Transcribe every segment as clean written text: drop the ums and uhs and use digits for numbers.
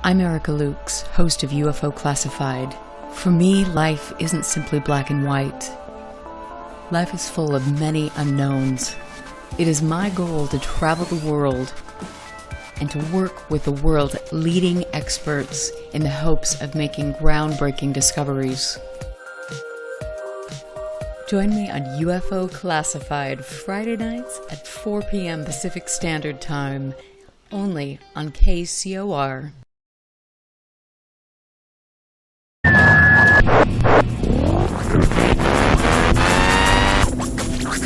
I'm Erica Lukes, host of UFO Classified. For me, life isn't simply black and white. Life is full of many unknowns. It is my goal to travel the world and to work with the world's leading experts in the hopes of making groundbreaking discoveries. Join me on UFO Classified Friday nights at 4 p.m. Pacific Standard Time, only on KCOR.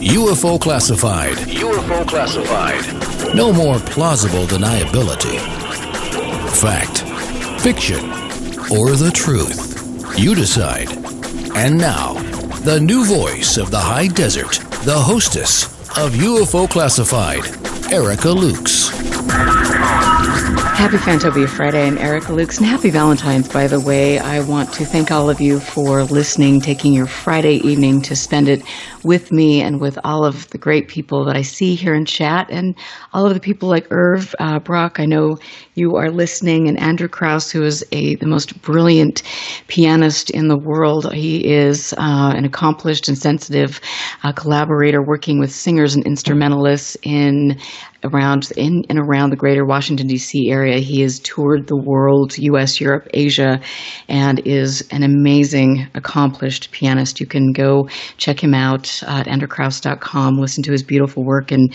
UFO Classified. UFO Classified. No more plausible deniability. Fact, fiction, or the truth. You decide. And now, the new voice of the high desert, the hostess of UFO Classified, Erica Lukes. Happy Fantopia Friday, I'm Erica Lukes, and happy Valentine's, by the way. I want to thank all of you for listening, taking your Friday evening to spend it with me and with all of the great people that I see here in chat, and all of the people like Irv Brock. I know you are listening, and Andrew Krause, who is the most brilliant pianist in the world. He is an accomplished and sensitive collaborator working with singers and instrumentalists in and around the greater Washington, D.C. area. He has toured the world, U.S., Europe, Asia, and is an amazing, accomplished pianist. You can go check him out at andrewkrause.com, listen to his beautiful work, and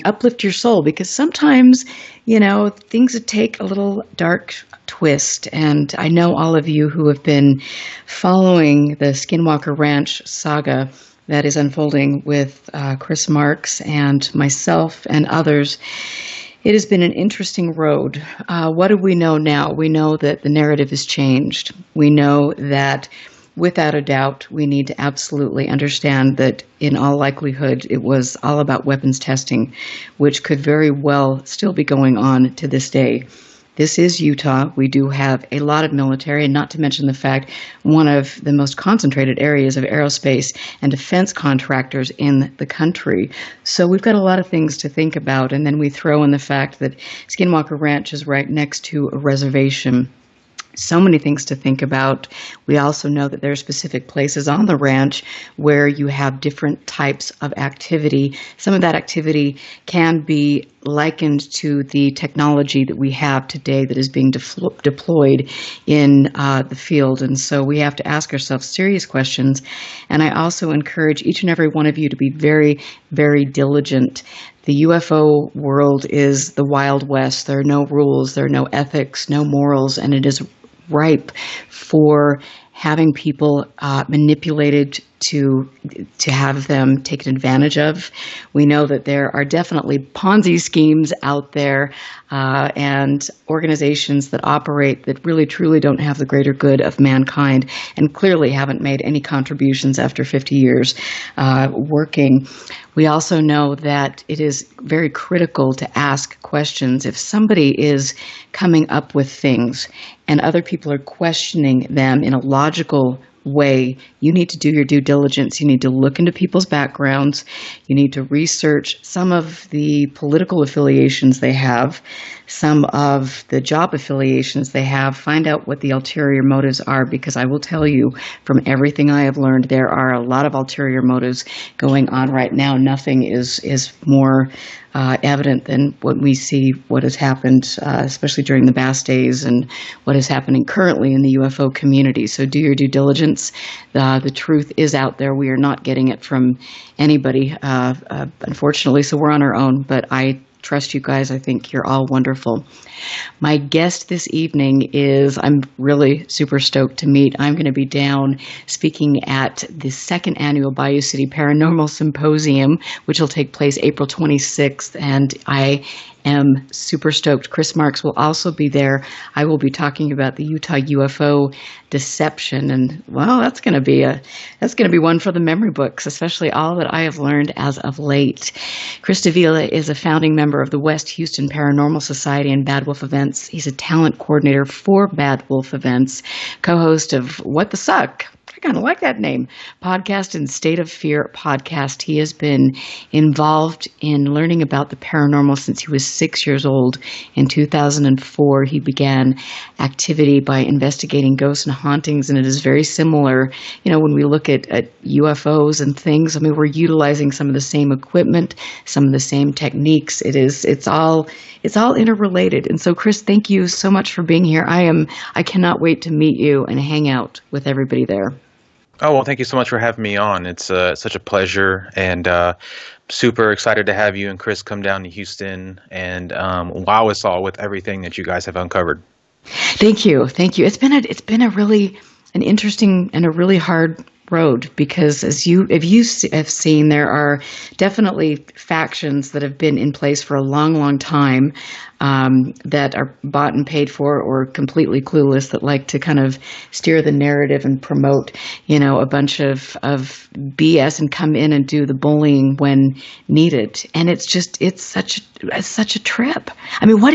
uplift your soul, because sometimes, you know, things take a little dark twist. And I know all of you who have been following the Skinwalker Ranch saga that is unfolding with Chris Marks and myself and others. It has been an interesting road. What do we know now? We know that the narrative has changed. We know that, without a doubt, we need to absolutely understand that in all likelihood it was all about weapons testing, which could very well still be going on to this day. This is Utah. We do have a lot of military, and not to mention the fact one of the most concentrated areas of aerospace and defense contractors in the country. So we've got a lot of things to think about, and then we throw in the fact that Skinwalker Ranch is right next to a reservation. So many things to think about. We also know that there are specific places on the ranch where you have different types of activity. Some of that activity can be likened to the technology that we have today that is being deployed in the field. And so we have to ask ourselves serious questions. And I also encourage each and every one of you to be very, very diligent. The UFO world is the Wild West. There are no rules, there are no ethics, no morals, and it is ripe for having people manipulated to have them taken advantage of. We know that there are definitely Ponzi schemes out there and organizations that operate that really truly don't have the greater good of mankind and clearly haven't made any contributions after 50 years working. We also know that it is very critical to ask questions. If somebody is coming up with things and other people are questioning them in a logical way, you need to do your due diligence. You need to look into people's backgrounds. You need to research some of the political affiliations they have, some of the job affiliations they have, find out what the ulterior motives are, because I will tell you from everything I have learned, there are a lot of ulterior motives going on right now. Nothing is more evident than what we see, what has happened, especially during the BASS days, and what is happening currently in the UFO community. So do your due diligence. The truth is out there. We are not getting it from anybody, unfortunately, so we're on our own. But I trust you guys. I think you're all wonderful. My guest this evening I'm really super stoked to meet. I'm going to be down speaking at the second annual Bayou City Paranormal Symposium, which will take place April 26th, and I am super stoked. Chris Marks will also be there. I will be talking about the Utah UFO deception, and well, that's going to be one for the memory books, especially all that I have learned as of late. Chris Davila is a founding member of the West Houston Paranormal Society and Bad Wolf Events. He's a talent coordinator for Bad Wolf Events, co-host of What the Suck I kind of like that name. Podcast and State of Fear podcast. He has been involved in learning about the paranormal since he was 6 years old. In 2004, he began activity by investigating ghosts and hauntings, and it is very similar. You know, when we look at UFOs and things, I mean, we're utilizing some of the same equipment, some of the same techniques. It's all interrelated. And so, Chris, thank you so much for being here. I cannot wait to meet you and hang out with everybody there. Oh, well, thank you so much for having me on. It's such a pleasure, and super excited to have you and Chris come down to Houston and wow us all with everything that you guys have uncovered. Thank you. It's been an interesting and a really hard road, because if you have seen, there are definitely factions that have been in place for a long time, that are bought and paid for or completely clueless, that like to kind of steer the narrative and promote, a bunch of BS and come in and do the bullying when needed. And it's such a trip. I mean, what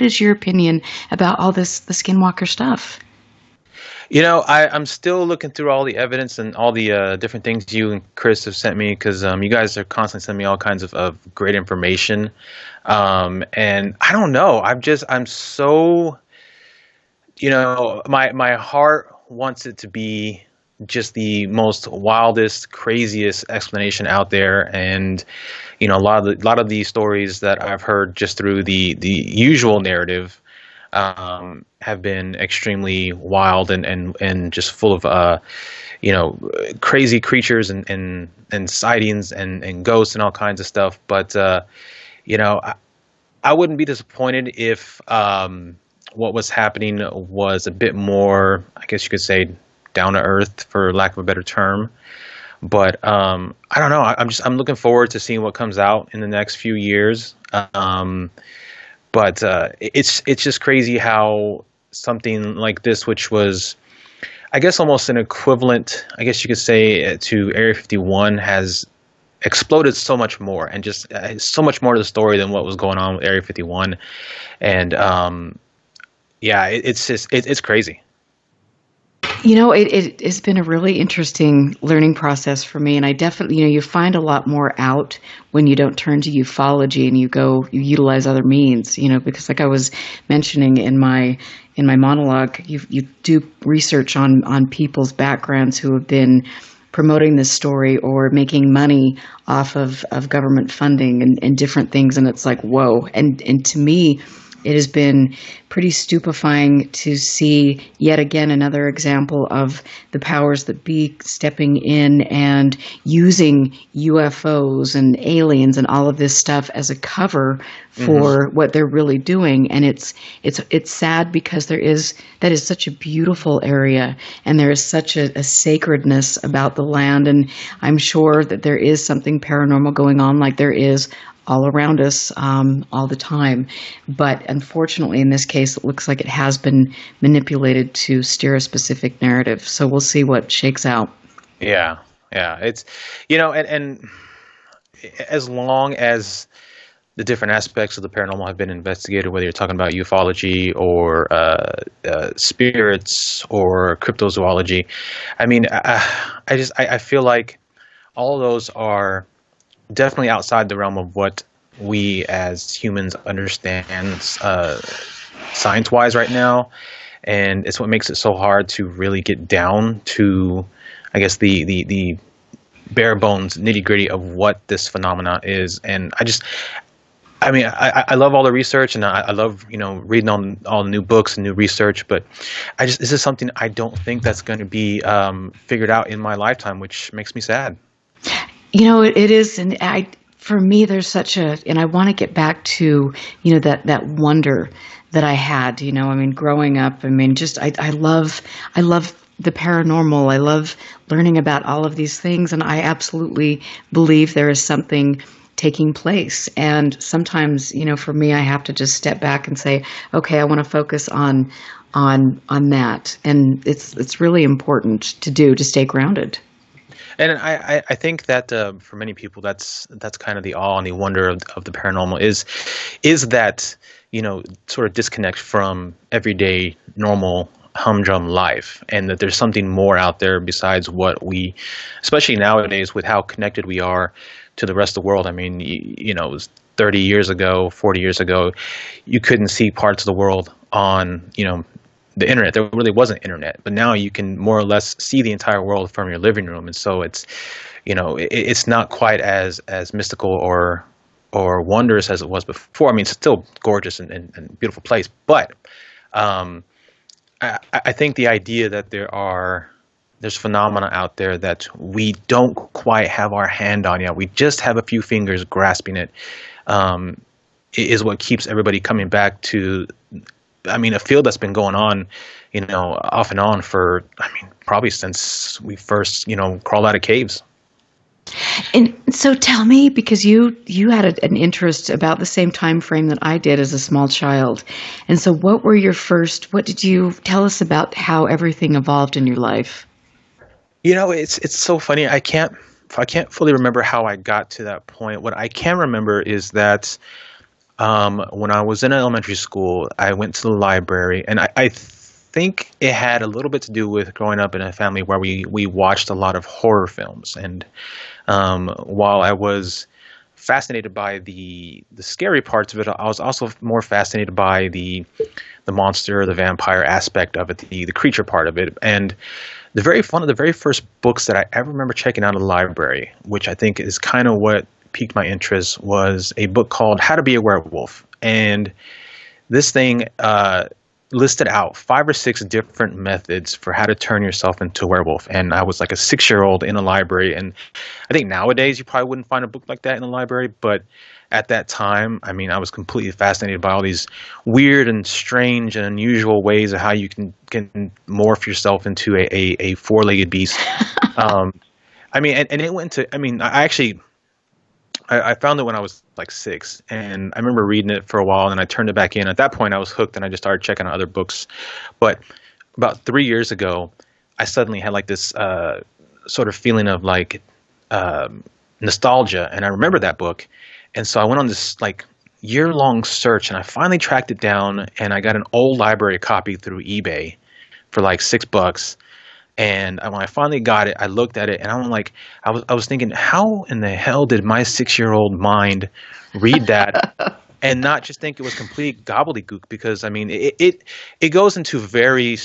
is your opinion about all this, the Skinwalker stuff? I'm still looking through all the evidence and all the different things you and Chris have sent me, because you guys are constantly sending me all kinds of great information. And I don't know. I'm so, my heart wants it to be just the most wildest, craziest explanation out there. And, a lot of these stories that I've heard just through the usual narrative have been extremely wild and just full of crazy creatures and sightings and ghosts and all kinds of stuff. But I wouldn't be disappointed if what was happening was a bit more, I guess you could say, down to earth, for lack of a better term. But I don't know. I'm looking forward to seeing what comes out in the next few years. But it's just crazy how something like this, which was, I guess, almost an equivalent, I guess you could say, to Area 51, has exploded so much more, and just so much more to the story than what was going on with Area 51. And it's crazy. It has been a really interesting learning process for me, and I definitely, you find a lot more out when you don't turn to ufology and you utilize other means, because like I was mentioning in my monologue, you do research on people's backgrounds who have been promoting this story or making money off of government funding and different things, and it's like, whoa. And to me, it has been pretty stupefying to see yet again another example of the powers that be stepping in and using UFOs and aliens and all of this stuff as a cover for what they're really doing. And it's sad, because that is such a beautiful area, and there is such a sacredness about the land. And I'm sure that there is something paranormal going on, like there is all around us all the time. But unfortunately, in this case, it looks like it has been manipulated to steer a specific narrative. So we'll see what shakes out. Yeah. It's, and as long as the different aspects of the paranormal have been investigated, whether you're talking about ufology or spirits or cryptozoology, I mean, I feel like all of those are definitely outside the realm of what we as humans understand science-wise right now, and it's what makes it so hard to really get down to, I guess, the bare bones nitty-gritty of what this phenomena is. And I love all the research, and I love reading on all the new books and new research, but this is something I don't think that's going to be figured out in my lifetime, which makes me sad. It is, and for me, there's and I want to get back to, that wonder that I had, growing up. I love the paranormal. I love learning about all of these things, and I absolutely believe there is something taking place. And sometimes, for me, I have to just step back and say, okay, I want to focus on that, and it's really important to stay grounded. And I think that for many people, that's kind of the awe and the wonder of the paranormal is that, sort of disconnect from everyday normal humdrum life, and that there's something more out there besides what we, especially nowadays with how connected we are to the rest of the world. I mean, it was 30 years ago, 40 years ago, you couldn't see parts of the world on, the internet. There really wasn't internet, but now you can more or less see the entire world from your living room. And so it's not quite as mystical or wondrous as it was before. I mean, it's still gorgeous and beautiful place, but I think the idea that there's phenomena out there that we don't quite have our hand on yet, we just have a few fingers grasping it, is what keeps everybody coming back to. I mean, a field that's been going on, off and on for, probably since we first, crawled out of caves. And so tell me, because you had an interest about the same time frame that I did as a small child. And so what did you tell us about how everything evolved in your life? It's so funny. I can't fully remember how I got to that point. What I can remember is that when I was in elementary school, I went to the library, and I think it had a little bit to do with growing up in a family where we watched a lot of horror films. And while I was fascinated by the scary parts of it, I was also more fascinated by the monster, the vampire aspect of it, the creature part of it. And one of the very first books that I ever remember checking out of the library, which I think is kind of what piqued my interest, was a book called How to Be a Werewolf. And this thing listed out 5 or 6 different methods for how to turn yourself into a werewolf. And I was like a 6-year-old in a library. And I think nowadays you probably wouldn't find a book like that in a library. But at that time, I was completely fascinated by all these weird and strange and unusual ways of how you can morph yourself into a 4-legged beast. And it went to, I found it when I was like 6, and I remember reading it for a while, and then I turned it back in. At that point, I was hooked, and I just started checking out other books. But about 3 years ago, I suddenly had like this sort of feeling of like nostalgia, and I remember that book. And so I went on this like year-long search, and I finally tracked it down, and I got an old library copy through eBay for like $6. And when I finally got it, I looked at it, and I was thinking, how in the hell did my 6-year-old mind read that and not just think it was complete gobbledygook? Because it goes into very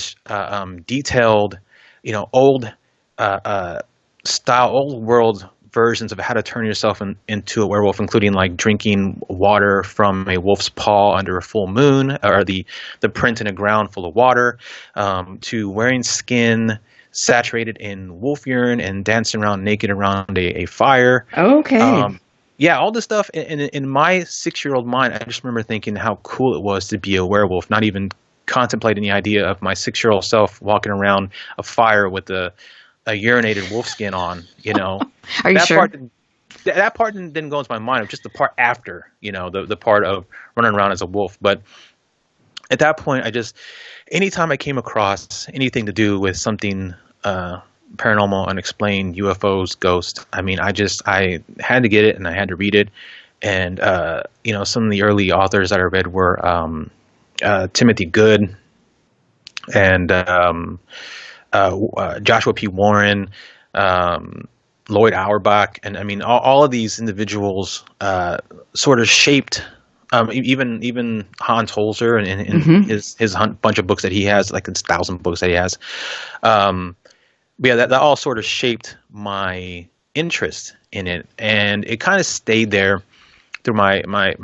detailed, old style, old world versions of how to turn yourself into a werewolf, including like drinking water from a wolf's paw under a full moon, or the print in a ground full of water, to wearing skin saturated in wolf urine and dancing around naked around a fire. Okay. Yeah, all this stuff. In my 6-year-old mind, I just remember thinking how cool it was to be a werewolf, not even contemplating the idea of my 6-year-old self walking around a fire with a urinated wolf skin on, Are you sure? That part didn't go into my mind. It was just the part after, the part of running around as a wolf. But at that point, anytime I came across anything to do with something paranormal, unexplained, UFOs, ghosts, I had to get it, and I had to read it. And, some of the early authors that I read were Timothy Good and Joshua P. Warren, Lloyd Auerbach, and all of these individuals sort of shaped, even Hans Holzer and his bunch of books that he has, like his 1,000 books that he has. That all sort of shaped my interest in it, and it kind of stayed there through my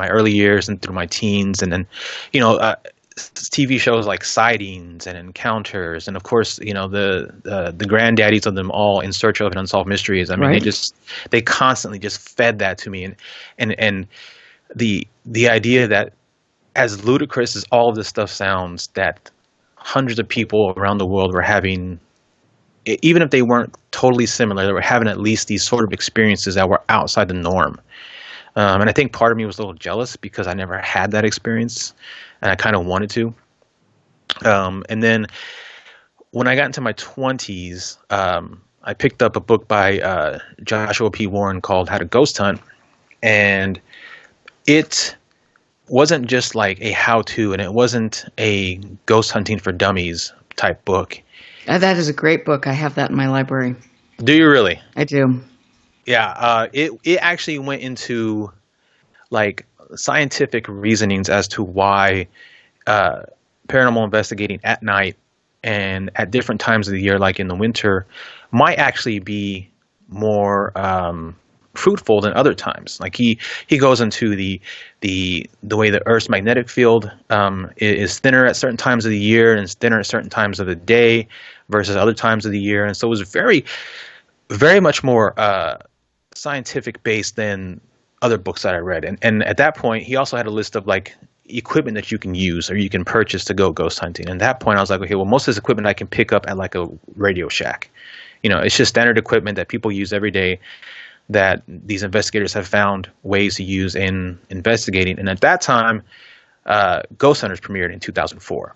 early years and through my teens, and then TV shows like Sightings and Encounters, and of course, the granddaddies of them all, In Search of an Unsolved Mysteries. Right. they constantly just fed that to me, and the idea that, as ludicrous as all of this stuff sounds, that hundreds of people around the world were having, even if they weren't totally similar, they were having at least these sort of experiences that were outside the norm. And I think part of me was a little jealous because I never had that experience, and I kind of wanted to. And then when I got into my 20s, I picked up a book by Joshua P. Warren called How to Ghost Hunt. And it wasn't just like a how-to, and it wasn't a ghost hunting for dummies type book. That is a great book. I have that in my library. Do you really? I do. Yeah. It actually went into like scientific reasonings as to why paranormal investigating at night and at different times of the year, like in the winter, might actually be more fruitful than other times. Like he goes into the way the Earth's magnetic field is thinner at certain times of the year and is thinner at certain times of the day versus other times of the year, and so it was very, very much more scientific based than other books that I read. And at that point, he also had a list of like equipment that you can use or you can purchase to go ghost hunting. And at that point, I was like, okay, well, most of this equipment I can pick up at like a Radio Shack. You know, it's just standard equipment that people use every day that these investigators have found ways to use in investigating. And at that time, Ghost Hunters premiered in 2004.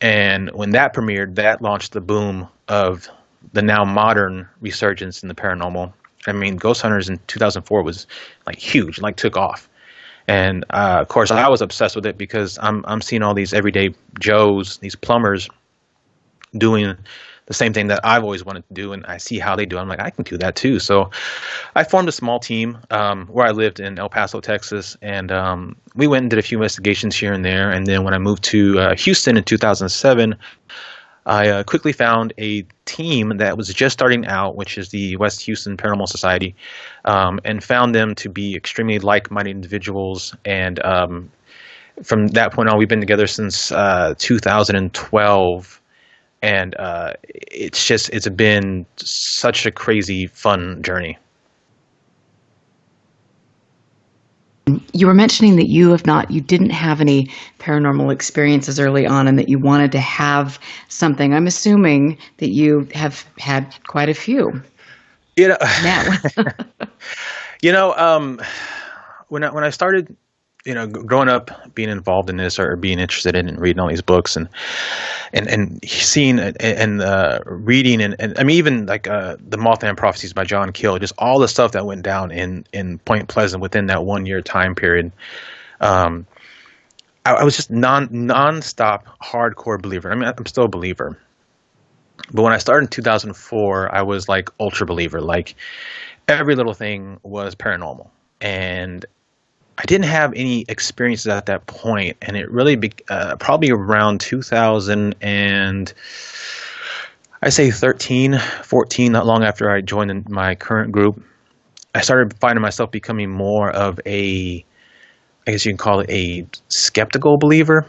And when that premiered, that launched the boom of the now modern resurgence in the paranormal. I mean, Ghost Hunters in 2004 was like huge, like took off. And of course, I was obsessed with it because I'm seeing all these everyday Joes, these plumbers, doing the same thing that I've always wanted to do, and I see how they do it. I'm like, I can do that too. So I formed a small team where I lived in El Paso, Texas, and we went and did a few investigations here and there. And then when I moved to Houston in 2007, I quickly found a team that was just starting out, which is the West Houston Paranormal Society, and found them to be extremely like-minded individuals. And from that point on, we've been together since 2012. And it's been such a crazy, fun journey. You were mentioning that you didn't have any paranormal experiences early on and that you wanted to have something. I'm assuming that you have had quite a few. You know, Now. When I started, growing up, being involved in this or being interested in reading all these books and seeing and reading and I mean even like the Mothman Prophecies by John Keel, just all the stuff that went down in Point Pleasant within that 1 year time period. I was just non-stop hardcore believer. I mean, I'm still a believer, but when I started in 2004, I was like ultra believer. Like every little thing was paranormal, and I didn't have any experiences at that point, and it really probably around 2000 and I say 13, 14, not long after I joined my current group, I started finding myself becoming more of I guess you can call it a skeptical believer.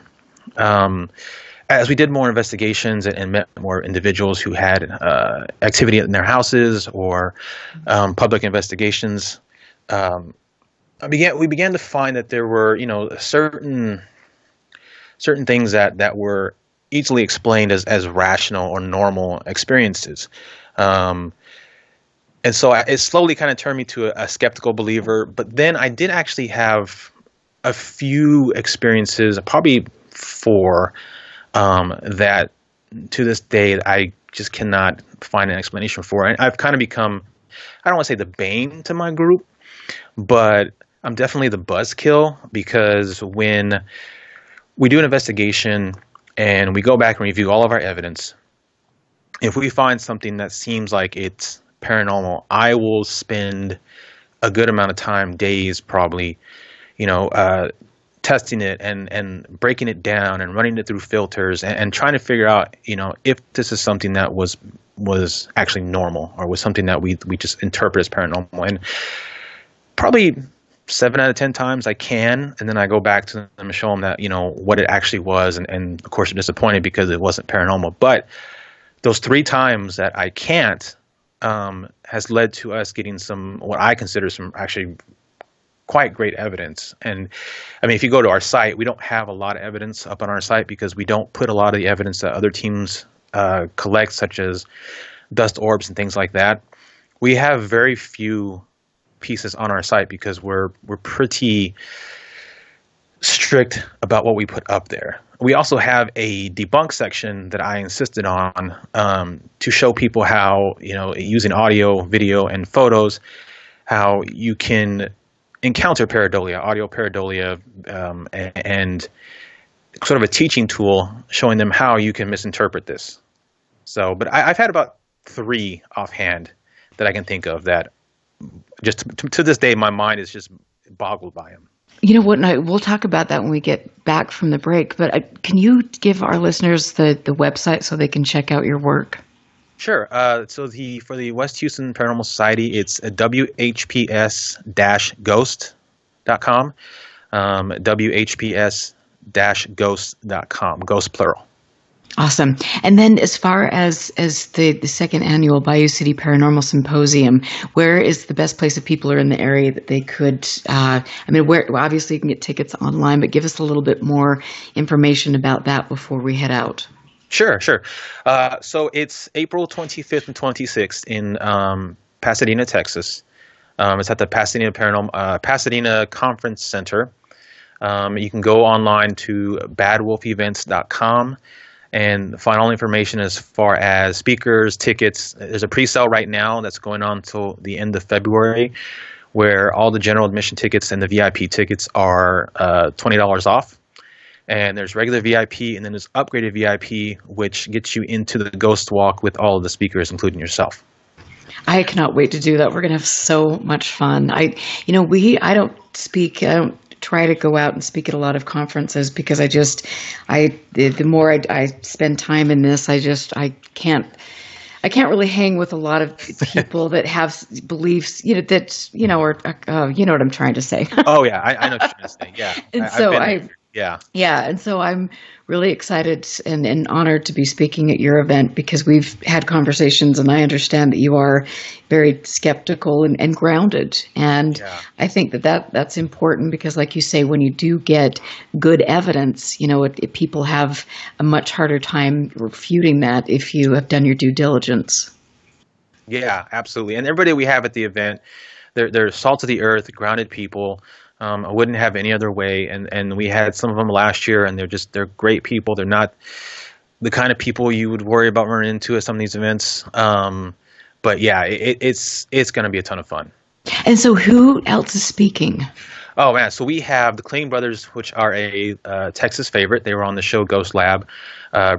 As we did more investigations and met more individuals who had activity in their houses or public investigations, we began to find that there were, certain things that were easily explained as rational or normal experiences. And so it slowly kind of turned me to a skeptical believer. But then I did actually have a few experiences, probably 4, that to this day I just cannot find an explanation for. And I've kind of become, I don't want to say the bane to my group, but I'm definitely the buzzkill, because when we do an investigation and we go back and review all of our evidence, if we find something that seems like it's paranormal, I will spend a good amount of time, days probably, testing it and breaking it down and running it through filters and trying to figure out, if this is something that was actually normal or was something that we just interpret as paranormal. And probably 7 out of 10 times I can, and then I go back to them and show them that, what it actually was. And of course, I'm disappointed because it wasn't paranormal. But those 3 times that I can't has led to us getting what I consider some actually quite great evidence. And I mean, if you go to our site, we don't have a lot of evidence up on our site because we don't put a lot of the evidence that other teams collect, such as dust orbs and things like that. We have very few pieces on our site because we're pretty strict about what we put up there. We also have a debunk section that I insisted on to show people how, using audio, video, and photos, how you can encounter pareidolia, audio pareidolia, and sort of a teaching tool showing them how you can misinterpret this. So, but I've had about 3 offhand that I can think of that just to this day, my mind is just boggled by them. You know what? We'll talk about that when we get back from the break. But can you give our listeners the website so they can check out your work? Sure. So for the West Houston Paranormal Society, it's WHPS-ghost.com. WHPS-ghost.com. Ghost plural. Awesome. And then as far as the second annual Bayou City Paranormal Symposium, where is the best place if people are in the area that they could, obviously you can get tickets online, but give us a little bit more information about that before we head out. Sure. So it's April 25th and 26th in Pasadena, Texas. It's at the Pasadena Conference Center. You can go online to badwolfevents.com and find all information as far as speakers, tickets. There's a pre-sale right now that's going on until the end of February, where all the general admission tickets and the VIP tickets are $20 off. And there's regular VIP, and then there's upgraded VIP, which gets you into the ghost walk with all of the speakers, including yourself. I cannot wait to do that. We're going to have so much fun. I don't try to go out and speak at a lot of conferences because the more I spend time in this, I can't really hang with a lot of people that have beliefs, or you know what I'm trying to say. Oh yeah, I know what you're trying to say. Yeah, and so I'm really excited and honored to be speaking at your event because we've had conversations and I understand that you are very skeptical and grounded. And I think that's important because, like you say, when you do get good evidence, people have a much harder time refuting that if you have done your due diligence. Yeah, absolutely. And everybody we have at the event, they're salt of the earth, grounded people. I wouldn't have any other way. And we had some of them last year, and they're great people. They're not the kind of people you would worry about running into at some of these events. But yeah, it's going to be a ton of fun. And so who else is speaking? Oh man, so we have the Clean Brothers, which are a Texas favorite. They were on the show Ghost Lab.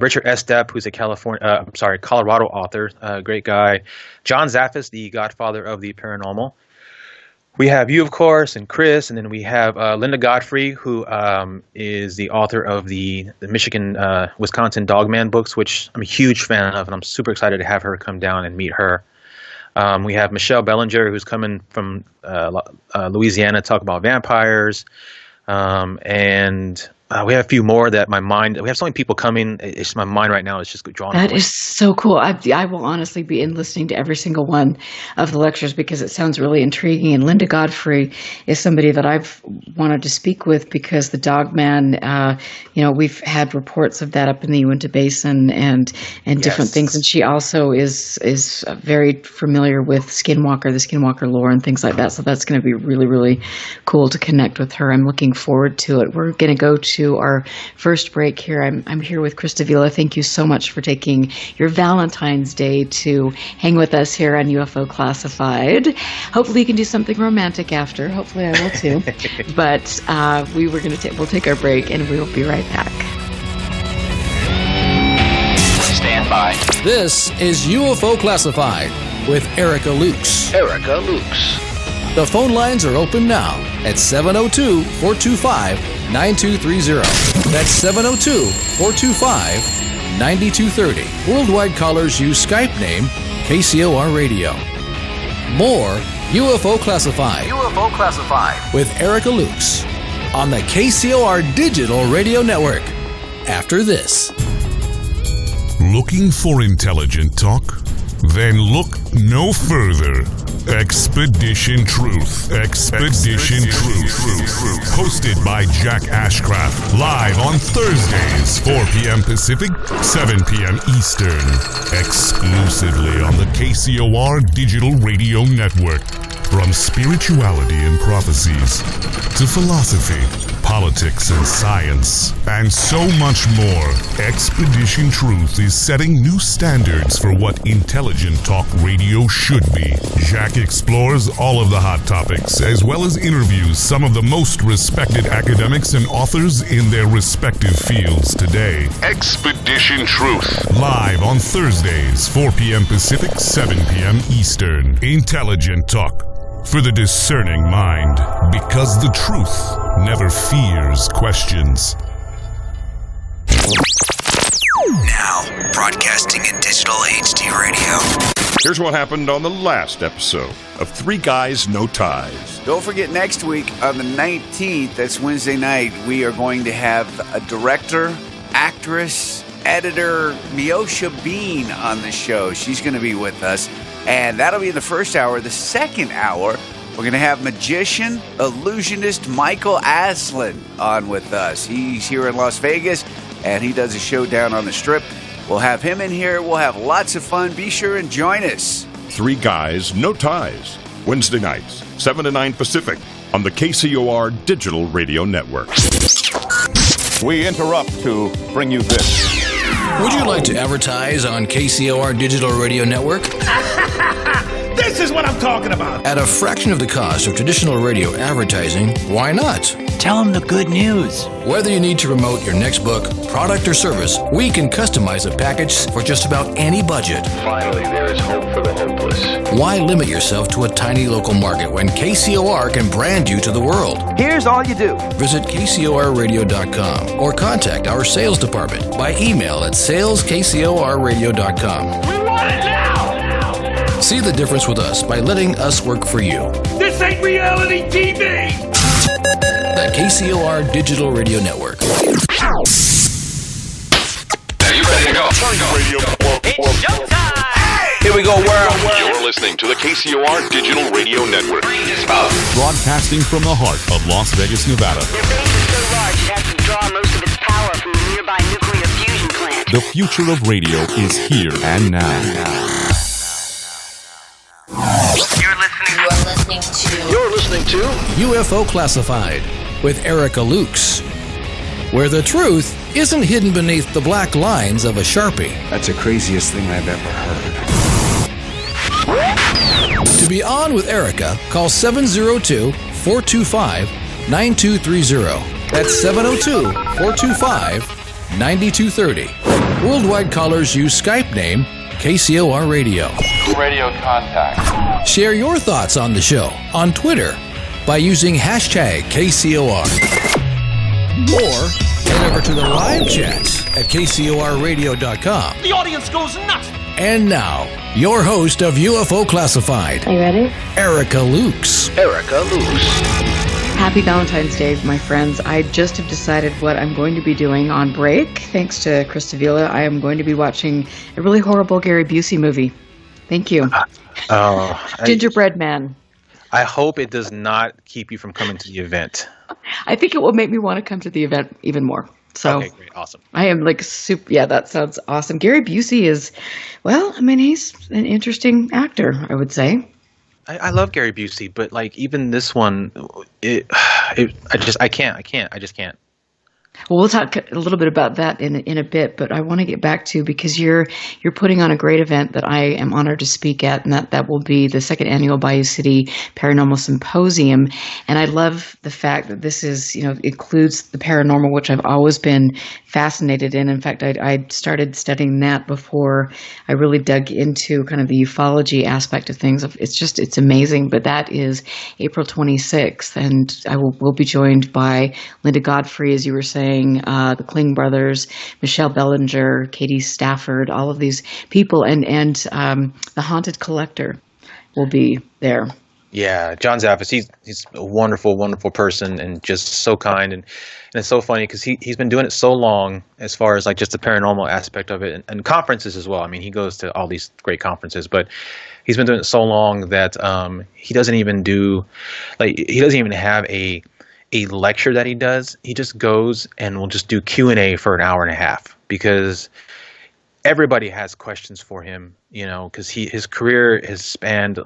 Richard Estep, who's a Colorado author, great guy. John Zaffis, the godfather of the paranormal. We have you, of course, and Chris, and then we have Linda Godfrey, who is the author of the Michigan, Wisconsin Dogman books, which I'm a huge fan of, and I'm super excited to have her come down and meet her. We have Michelle Bellinger, who's coming from Louisiana to talk about vampires, and we have a few more that we have so many people coming. It's my mind right now is just drawn. That is so cool. I will honestly be listening to every single one of the lectures because it sounds really intriguing. And Linda Godfrey is somebody that I've wanted to speak with because the Dogman, we've had reports of that up in the Uinta Basin and different things. And she also is very familiar with the Skinwalker lore and things like that. So that's going to be really, really cool to connect with her. I'm looking forward to it. We're going to go to our first break here. I'm here with Chris Davila. Thank you so much for taking your Valentine's Day to hang with us here on UFO Classified. Hopefully you can do something romantic after. Hopefully I will too. But we'll take our break and we will be right back. Stand by. This is UFO Classified with Erica Lukes. The phone lines are open now at 702-425-9230. That's 702-425-9230. Worldwide callers use Skype name KCOR Radio. More UFO Classified with Erica Lukes on the KCOR Digital Radio Network. After this. Looking for intelligent talk? Then look no further. Expedition Truth. Hosted by Jack Ashcraft. Live on Thursdays, 4 p.m. Pacific, 7 p.m. Eastern. Exclusively on the KCOR Digital Radio Network. From spirituality and prophecies to philosophy, politics and science, and so much more. Expedition Truth is setting new standards for what intelligent talk radio should be. Jack explores all of the hot topics, as well as interviews some of the most respected academics and authors in their respective fields today. Expedition Truth. Live on Thursdays, 4 p.m. Pacific, 7 p.m. Eastern. Intelligent talk for the discerning mind, because the truth never fears questions. Now, broadcasting in digital HD radio. Here's what happened on the last episode of Three Guys, No Ties. Don't forget, next week on the 19th, that's Wednesday night, we are going to have a director, actress, editor, Miosha Bean on the show. She's going to be with us. And that'll be in the first hour. The second hour, we're going to have magician, illusionist Michael Aslan on with us. He's here in Las Vegas, and he does a show down on the Strip. We'll have him in here. We'll have lots of fun. Be sure and join us. Three Guys, No Ties. Wednesday nights, 7 to 9 Pacific on the KCOR Digital Radio Network. We interrupt to bring you this. Would you like to advertise on KCOR Digital Radio Network? This is what I'm talking about. At a fraction of the cost of traditional radio advertising, why not? Tell them the good news. Whether you need to promote your next book, product, or service, we can customize a package for just about any budget. Finally, there is hope for the hopeless. Why limit yourself to a tiny local market when KCOR can brand you to the world? Here's all you do. Visit KCORradio.com or contact our sales department by email at saleskcorradio.com. We want it now! See the difference with us by letting us work for you. This ain't reality TV! The KCOR Digital Radio Network. Are you ready to go? It's showtime! Here we go, world. You're listening to the KCOR Digital Radio Network. Broadcasting from the heart of Las Vegas, Nevada. Your base is so large it has to draw most of its power from the nearby nuclear fusion plant. The future of radio is here and now. You're listening to UFO Classified with Erica Lukes, where the truth isn't hidden beneath the black lines of a Sharpie. That's the craziest thing I've ever heard. To be on with Erica, call 702-425-9230. That's 702-425-9230. Worldwide callers use Skype name KCOR Radio. Radio contact. Share your thoughts on the show on Twitter by using hashtag KCOR. Or head over to the live chats at KCORradio.com. The audience goes nuts! And now, your host of UFO Classified. Are you ready? Erica Lukes. Erica Lukes. Happy Valentine's Day, my friends. I just have decided what I'm going to be doing on break. Thanks to Chris Davila, I am going to be watching a really horrible Gary Busey movie. Thank you. Gingerbread Man. I hope it does not keep you from coming to the event. I think it will make me want to come to the event even more. So okay, great, awesome. I am like super. Yeah, that sounds awesome. Gary Busey is, well, I mean, he's an interesting actor, I would say. I love Gary Busey, but like even this one, I just can't. Well, we'll talk a little bit about that in a bit, but I want to get back to, because you're putting on a great event that I am honored to speak at, and that will be the second annual Bayou City Paranormal Symposium. And I love the fact that this is, includes the paranormal, which I've always been fascinated in. In fact, I started studying that before I really dug into kind of the ufology aspect of things. It's amazing. But that is April 26th, and we'll be joined by Linda Godfrey, as you were saying, the Kling brothers, Michelle Bellinger, Katie Stafford, all of these people, and the Haunted Collector will be there. Yeah, John Zaffis, he's a wonderful, wonderful person, and just so kind, and it's so funny because he's been doing it so long as far as like just the paranormal aspect of it, and conferences as well. I mean, he goes to all these great conferences, but he's been doing it so long that he doesn't even have a lecture that he does. He just goes and will just do Q&A for an hour and a half, because everybody has questions for him, because his career has spanned,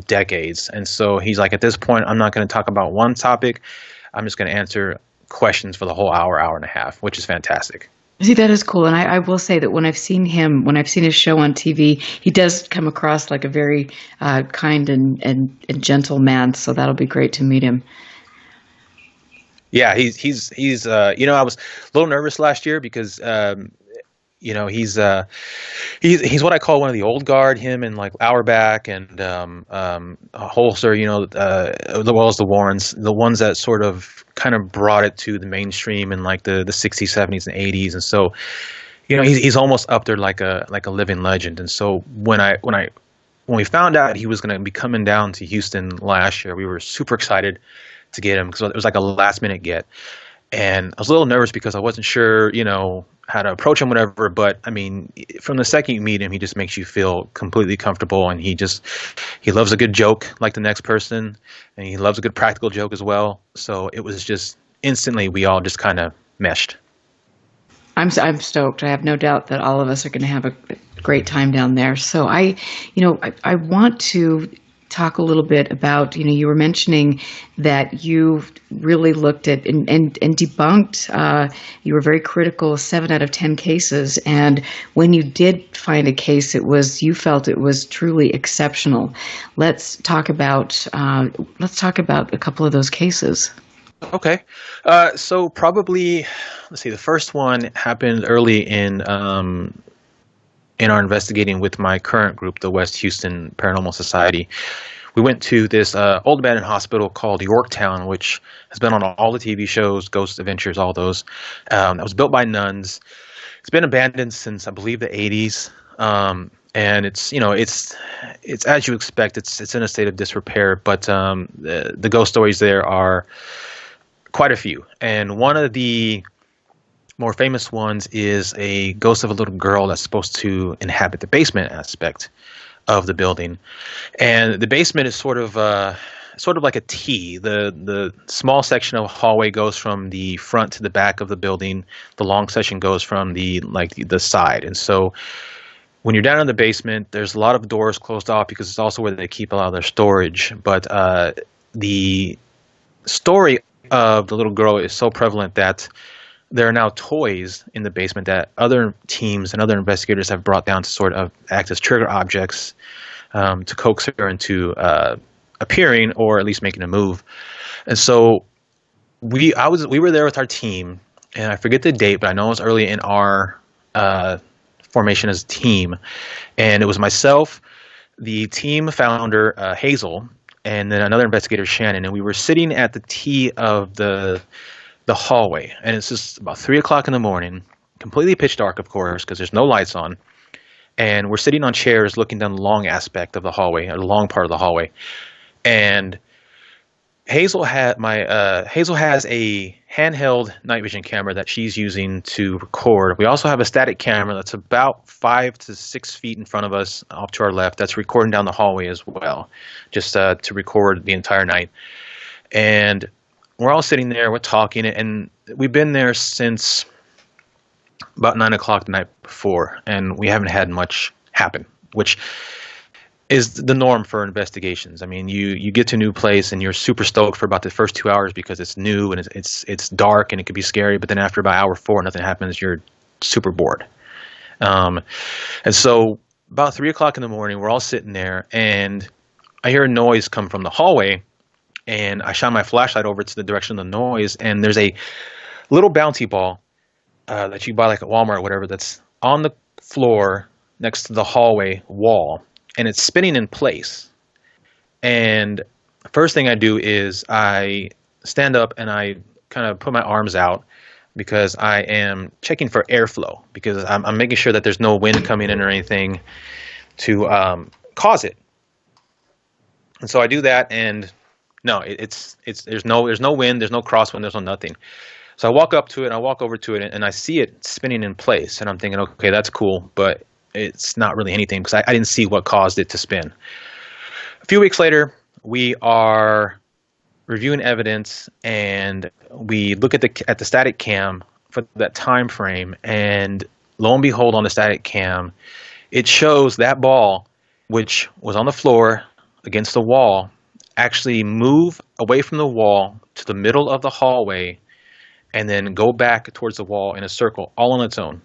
decades. And so he's like, at this point, I'm not going to talk about one topic. I'm just going to answer questions for the whole hour, hour and a half, which is fantastic. See, that is cool. And I will say that when I've seen his show on TV, he does come across like a very kind and gentle man. So that'll be great to meet him. Yeah, he's I was a little nervous last year because he's what I call one of the old guard. Him and like Auerbach and Holzer, as well as the Warrens, the ones that sort of kind of brought it to the mainstream in like the 60s, 70s, and 80s. And so, he's almost up there like a living legend. And so when we found out he was going to be coming down to Houston last year, we were super excited to get him because it was like a last minute get. And I was a little nervous because I wasn't sure, how to approach him, whatever. But I mean, from the second you meet him, he just makes you feel completely comfortable. And he loves a good joke like the next person. And he loves a good practical joke as well. So it was just instantly, we all just kind of meshed. I'm stoked. I have no doubt that all of us are going to have a great time down there. So I want to talk a little bit about, you were mentioning that you really looked at and debunked, you were very critical of 7 out of 10 cases. And when you did find a case, you felt it was truly exceptional. Let's talk about a couple of those cases. Okay. So probably, let's see, the first one happened early in our investigating with my current group, the West Houston Paranormal Society. We went to this old abandoned hospital called Yorktown, which has been on all the TV shows, Ghost Adventures, all those. That was built by nuns. It's been abandoned since, I believe, the 80s. And it's as you expect. It's in a state of disrepair. But the ghost stories there are quite a few. And one of the more famous ones is a ghost of a little girl that's supposed to inhabit the basement aspect of the building. And the basement is sort of like a T. The small section of hallway goes from the front to the back of the building. The long section goes from the side. And so when you're down in the basement, there's a lot of doors closed off because it's also where they keep a lot of their storage. But the story of the little girl is so prevalent that there are now toys in the basement that other teams and other investigators have brought down to sort of act as trigger objects to coax her into appearing or at least making a move. And so we were there with our team, and I forget the date, but I know it was early in our formation as a team. And it was myself, the team founder, Hazel, and then another investigator, Shannon. And we were sitting at the T of the hallway, and it's just about 3 o'clock in the morning, completely pitch dark, of course, because there's no lights on. And we're sitting on chairs looking down the long aspect of the hallway, or the long part of the hallway. And Hazel has a handheld night vision camera that she's using to record. We also have a static camera that's about 5 to 6 feet in front of us, off to our left, that's recording down the hallway as well, just to record the entire night. And we're all sitting there, we're talking, and we've been there since about 9 o'clock the night before, and we haven't had much happen, which is the norm for investigations. I mean, you get to a new place and you're super stoked for about the first 2 hours because it's new and it's dark and it could be scary, but then after about hour 4, nothing happens, you're super bored. And so about 3 o'clock in the morning, we're all sitting there, and I hear a noise come from the hallway. And I shine my flashlight over to the direction of the noise, and there's a little bouncy ball that you buy like at Walmart or whatever that's on the floor next to the hallway wall, and it's spinning in place. And the first thing I do is I stand up and I kind of put my arms out because I am checking for airflow, because I'm making sure that there's no wind coming in or anything to cause it. And so I do that, and no, there's no wind, there's no crosswind, there's no nothing. So I walk up to it, I walk over to it, and I see it spinning in place, and I'm thinking, okay, that's cool, but it's not really anything because I didn't see what caused it to spin. A few weeks later, we are reviewing evidence, and we look at the static cam for that time frame, and lo and behold, on the static cam, it shows that ball, which was on the floor against the wall, actually move away from the wall to the middle of the hallway and then go back towards the wall in a circle all on its own.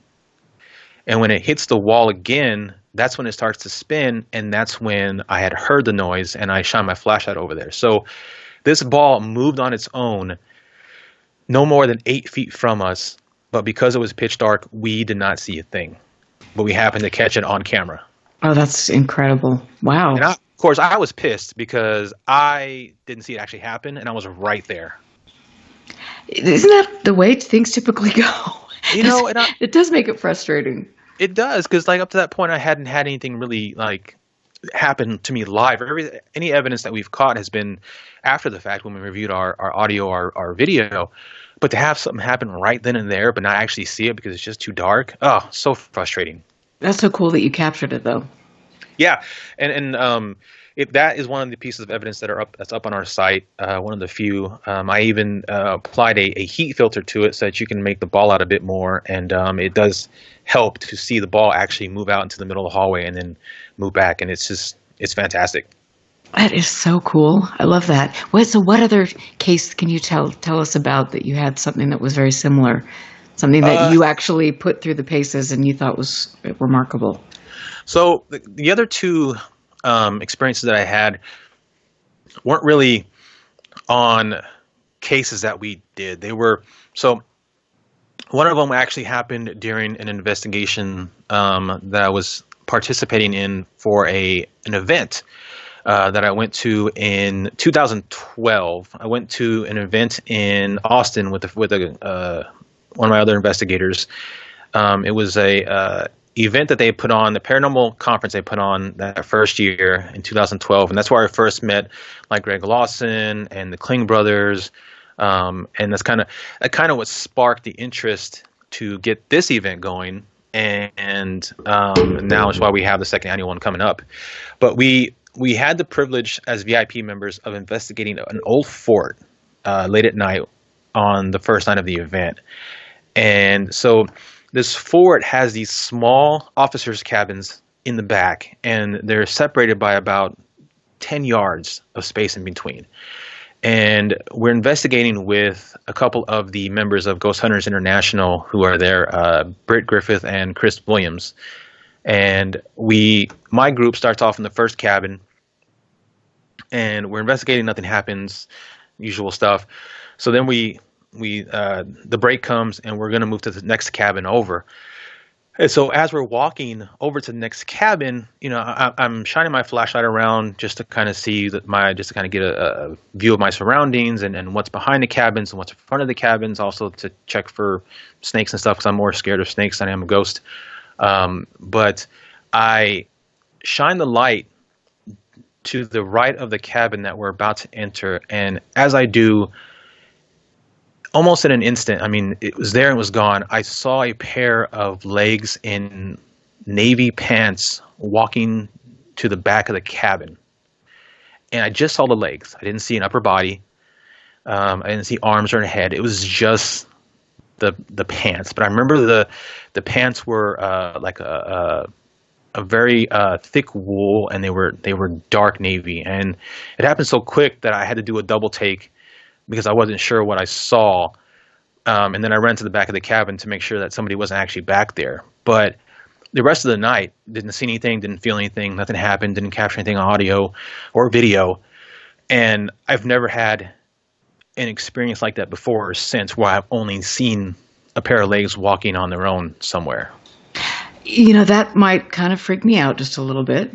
And when it hits the wall again, that's when it starts to spin, and that's when I had heard the noise and I shined my flashlight over there. So this ball moved on its own no more than 8 feet from us, but because it was pitch dark, we did not see a thing. But we happened to catch it on camera. Oh, that's incredible. Wow. And of course, I was pissed because I didn't see it actually happen, and I was right there. Isn't that the way things typically go? You know, it does make it frustrating. It does, because like up to that point, I hadn't had anything really like happen to me live. Any evidence that we've caught has been after the fact when we reviewed our audio, our video. But to have something happen right then and there, but not actually see it because it's just too dark, oh, so frustrating. That's so cool that you captured it, though. Yeah, and if that is one of the pieces of evidence that's up on our site, one of the few. I even applied a heat filter to it so that you can make the ball out a bit more, and it does help to see the ball actually move out into the middle of the hallway and then move back, and it's fantastic. That is so cool. I love that. So what other case can you tell us about that you had something that was very similar, something that you actually put through the paces and you thought was remarkable? So the other two experiences that I had weren't really on cases that we did. They were one of them actually happened during an investigation that I was participating in for an event that I went to in 2012. I went to an event in Austin with one of my other investigators. It was a event that they put on, the paranormal conference they put on that first year in 2012, and that's where I first met like Greg Lawson and the Kling brothers, and that's kind of what sparked the interest to get this event going, and now is why we have the second annual one coming up. But we had the privilege as VIP members of investigating an old fort late at night on the first night of the event, and so this fort has these small officers' cabins in the back, and they're separated by about 10 yards of space in between. And we're investigating with a couple of the members of Ghost Hunters International who are there, Britt Griffith and Chris Williams. And my group starts off in the first cabin, and we're investigating. Nothing happens, usual stuff. So then the break comes, and we're going to move to the next cabin over. And so as we're walking over to the next cabin, I'm shining my flashlight around just to kind of see just to kind of get a view of my surroundings and what's behind the cabins and what's in front of the cabins, also to check for snakes and stuff, because I'm more scared of snakes than I am a ghost. But I shine the light to the right of the cabin that we're about to enter, and as I do, almost in an instant, I mean, it was there and was gone, I saw a pair of legs in navy pants walking to the back of the cabin. And I just saw the legs. I didn't see an upper body. I didn't see arms or a head. It was just the pants. But I remember the pants were like a very thick wool, and they were dark navy. And it happened so quick that I had to do a double take, because I wasn't sure what I saw. And then I ran to the back of the cabin to make sure that somebody wasn't actually back there. But the rest of the night, didn't see anything, didn't feel anything, nothing happened, didn't capture anything on audio or video. And I've never had an experience like that before or since, where I've only seen a pair of legs walking on their own somewhere. That might kind of freak me out just a little bit.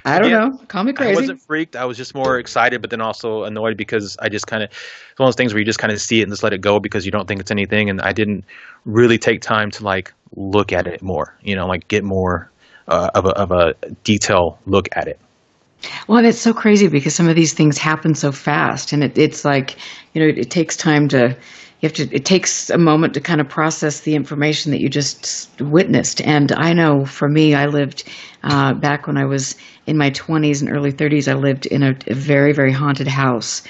I don't know. Call me crazy. I wasn't freaked. I was just more excited, but then also annoyed, because I just kind of, it's one of those things where you just kind of see it and just let it go because you don't think it's anything. And I didn't really take time to like look at it more, like get more of a detail look at it. Well, and it's so crazy because some of these things happen so fast, and it's like, it takes time to, it takes a moment to kind of process the information that you just witnessed. And I know for me, I lived back when I was in my 20s and early 30s, I lived in a very, very haunted house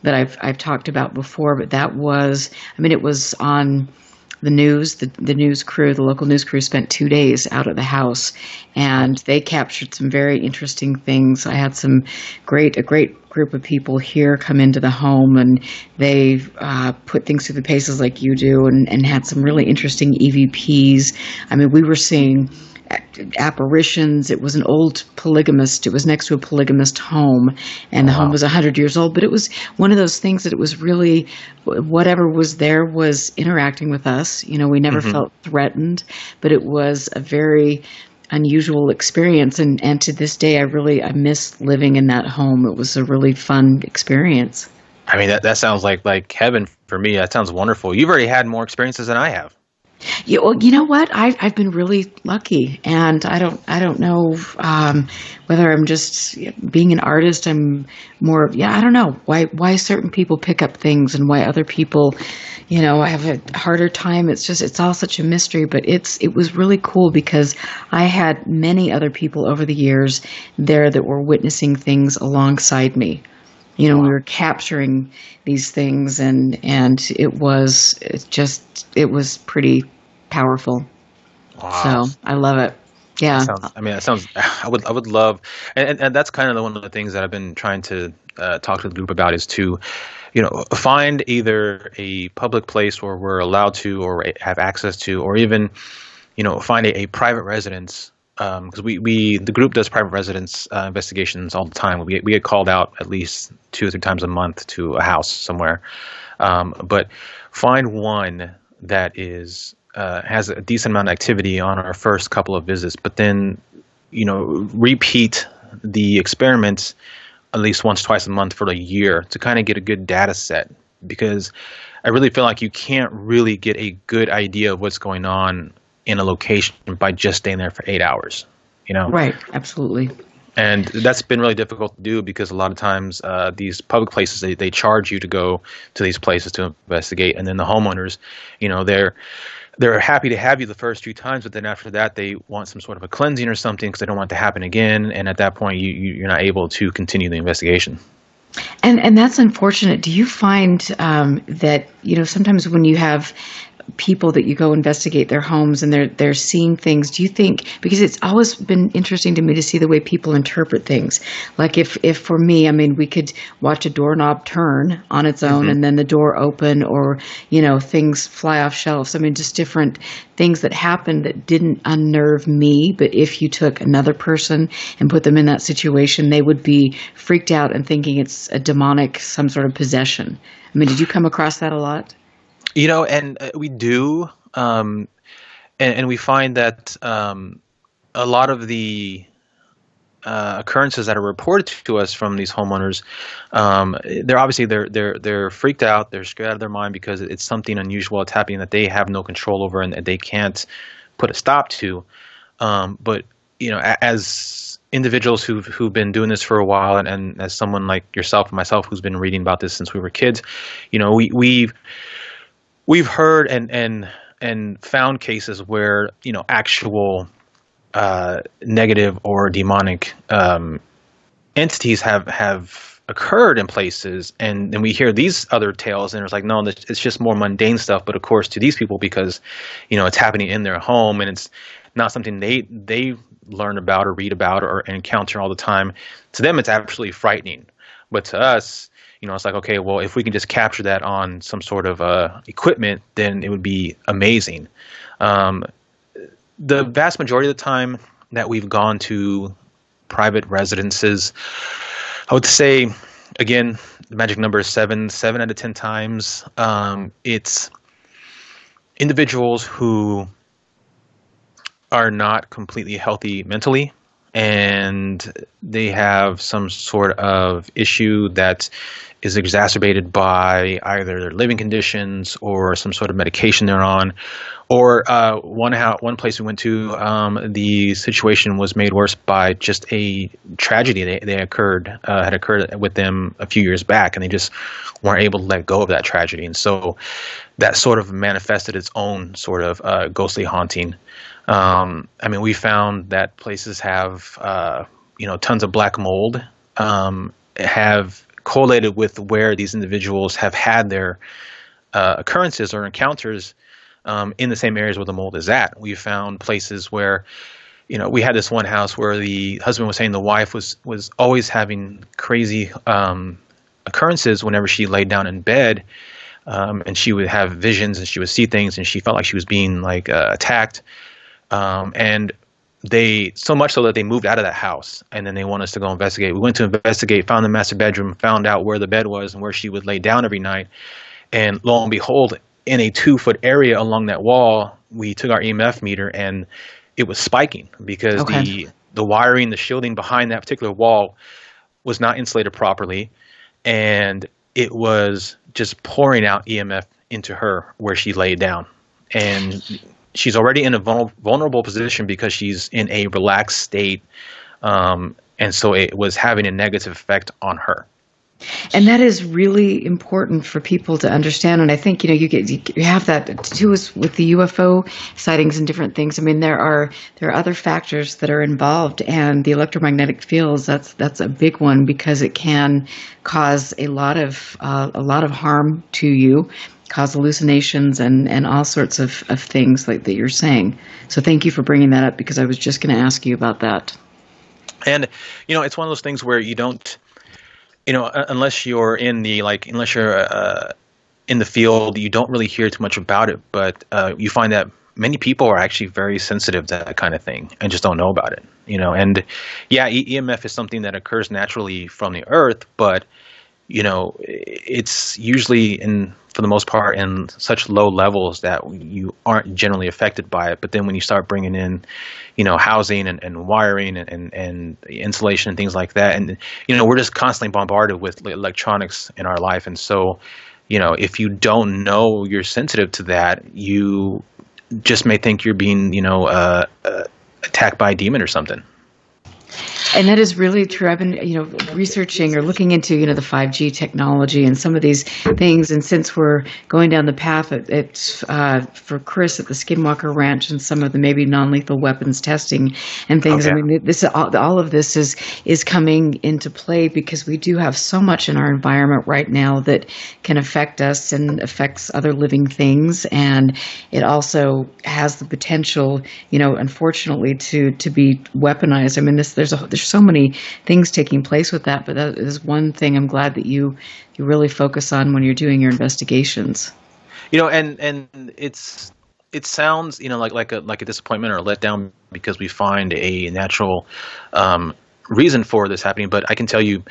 that I've talked about before. But that was, it was on the news crew, the local news crew spent 2 days out at the house, and they captured some very interesting things. I had a great group of people here come into the home, and they put things through the paces like you do, and had some really interesting EVPs. I mean, we were seeing apparitions. It was an old polygamist. It was next to a polygamist home, and the home was 100 years old. But it was one of those things that it was really, whatever was there was interacting with us. You know, we never felt threatened, but it was a very unusual experience. And to this day, I miss living in that home. It was a really fun experience. I mean, that sounds like heaven for me. That sounds wonderful. You've already had more experiences than I have. Yeah, well, you know what? I've been really lucky, and I don't know whether I'm just being an artist. I'm more, I don't know why certain people pick up things and why other people, I have a harder time. It's all such a mystery. But it was really cool because I had many other people over the years there that were witnessing things alongside me. We were capturing these things, and it was pretty powerful. Wow. So I love it. Yeah. That sounds. I would love, and that's kind of one of the things that I've been trying to talk to the group about is to, find either a public place where we're allowed to or have access to, or even, find a private residence. Because the group does private residence investigations all the time. We get called out at least 2 or 3 times a month to a house somewhere, but find one that has a decent amount of activity on our first couple of visits, but then repeat the experiments at least once, twice a month for a year to kind of get a good data set. Because I really feel like you can't really get a good idea of what's going on in a location by just staying there for 8 hours, Right, absolutely. And that's been really difficult to do because a lot of times these public places, they charge you to go to these places to investigate, and then the homeowners, they're happy to have you the first few times, but then after that they want some sort of a cleansing or something because they don't want it to happen again, and at that point you're not able to continue the investigation. And that's unfortunate. Do you find that sometimes when you have people that you go investigate their homes and they're seeing things, do you think, because it's always been interesting to me to see the way people interpret things, like if for me, we could watch a doorknob turn on its own and then the door open, or things fly off shelves, just different things that happened that didn't unnerve me, but if you took another person and put them in that situation, they would be freaked out and thinking it's a demonic, some sort of possession. Did you come across that a lot? And we do, and we find that a lot of the occurrences that are reported to us from these homeowners, they're freaked out, they're scared out of their mind because it's something unusual that's happening that they have no control over and they can't put a stop to. But as individuals who've been doing this for a while, and as someone like yourself and myself who's been reading about this since we were kids, we've heard and found cases where actual negative or demonic entities have occurred in places, and then we hear these other tales, and it's like, no, it's just more mundane stuff. But of course, to these people, because it's happening in their home and it's not something they learn about or read about or encounter all the time, to them it's absolutely frightening. But to us, it's like, okay, well, if we can just capture that on some sort of equipment, then it would be amazing. The vast majority of the time that we've gone to private residences, I would say, again, the magic number is 7 out of 10 times. It's individuals who are not completely healthy mentally, and they have some sort of issue that is exacerbated by either their living conditions or some sort of medication they're on. Or one place we went to, the situation was made worse by just a tragedy that had occurred with them a few years back, and they just weren't able to let go of that tragedy. And so that sort of manifested its own sort of ghostly haunting. We found that places have, tons of black mold, have correlated with where these individuals have had their occurrences or encounters in the same areas where the mold is at. We found places where, we had this one house where the husband was saying the wife was always having crazy occurrences whenever she laid down in bed, and she would have visions and she would see things and she felt like she was being like attacked. And they, so much so that they moved out of that house, and then they want us to go investigate. We went to investigate, found the master bedroom, found out where the bed was and where she would lay down every night. And lo and behold, in a 2-foot area along that wall, we took our EMF meter and it was spiking because the wiring, the shielding behind that particular wall was not insulated properly, and it was just pouring out EMF into her where she laid down. And she's already in a vulnerable position because she's in a relaxed state, and so it was having a negative effect on her. And that is really important for people to understand. And I think, you have that too with the UFO sightings and different things. I mean, there are other factors that are involved, and the electromagnetic fields, that's a big one because it can cause a lot of harm to you, cause hallucinations and all sorts of things like that you're saying. So thank you for bringing that up, because I was just going to ask you about that. And, it's one of those things where you don't, unless you're in the in the field, you don't really hear too much about it. But you find that many people are actually very sensitive to that kind of thing and just don't know about it. And yeah, EMF is something that occurs naturally from the earth, but it's usually for the most part in such low levels that you aren't generally affected by it. But then when you start bringing in, housing and wiring and insulation and things like that, and we're just constantly bombarded with electronics in our life, and so if you don't know you're sensitive to that, you just may think you're being attacked by a demon or something. And that is really true. I've been, researching or looking into, the 5G technology and some of these things. And since we're going down the path, it's for Chris at the Skinwalker Ranch and some of the maybe non-lethal weapons testing and things. Okay. I mean, all of this is coming into play because we do have so much in our environment right now that can affect us and affects other living things. And it also has the potential, unfortunately, to be weaponized. I mean, there's so many things taking place with that, but that is one thing I'm glad that you really focus on when you're doing your investigations. And it sounds like a disappointment or a letdown because we find a natural reason for this happening. But I can tell you,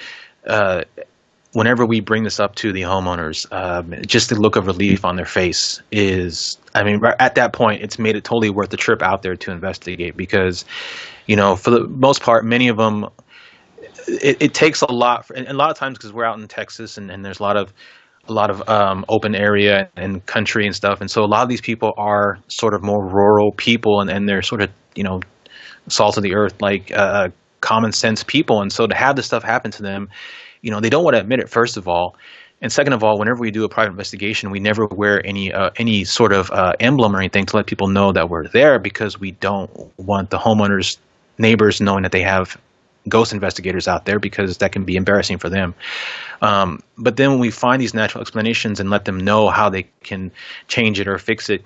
whenever we bring this up to the homeowners, just the look of relief on their face is, at that point, it's made it totally worth the trip out there to investigate because, for the most part, many of them, it takes a lot, and a lot of times because we're out in Texas and there's a lot of open area and country and stuff, and so a lot of these people are sort of more rural people, and they're sort of salt of the earth, like common sense people, and so to have this stuff happen to them, they don't want to admit it, first of all. And second of all, whenever we do a private investigation, we never wear any sort of emblem or anything to let people know that we're there, because we don't want the homeowners, neighbors knowing that they have ghost investigators out there, because that can be embarrassing for them. But then when we find these natural explanations and let them know how they can change it or fix it,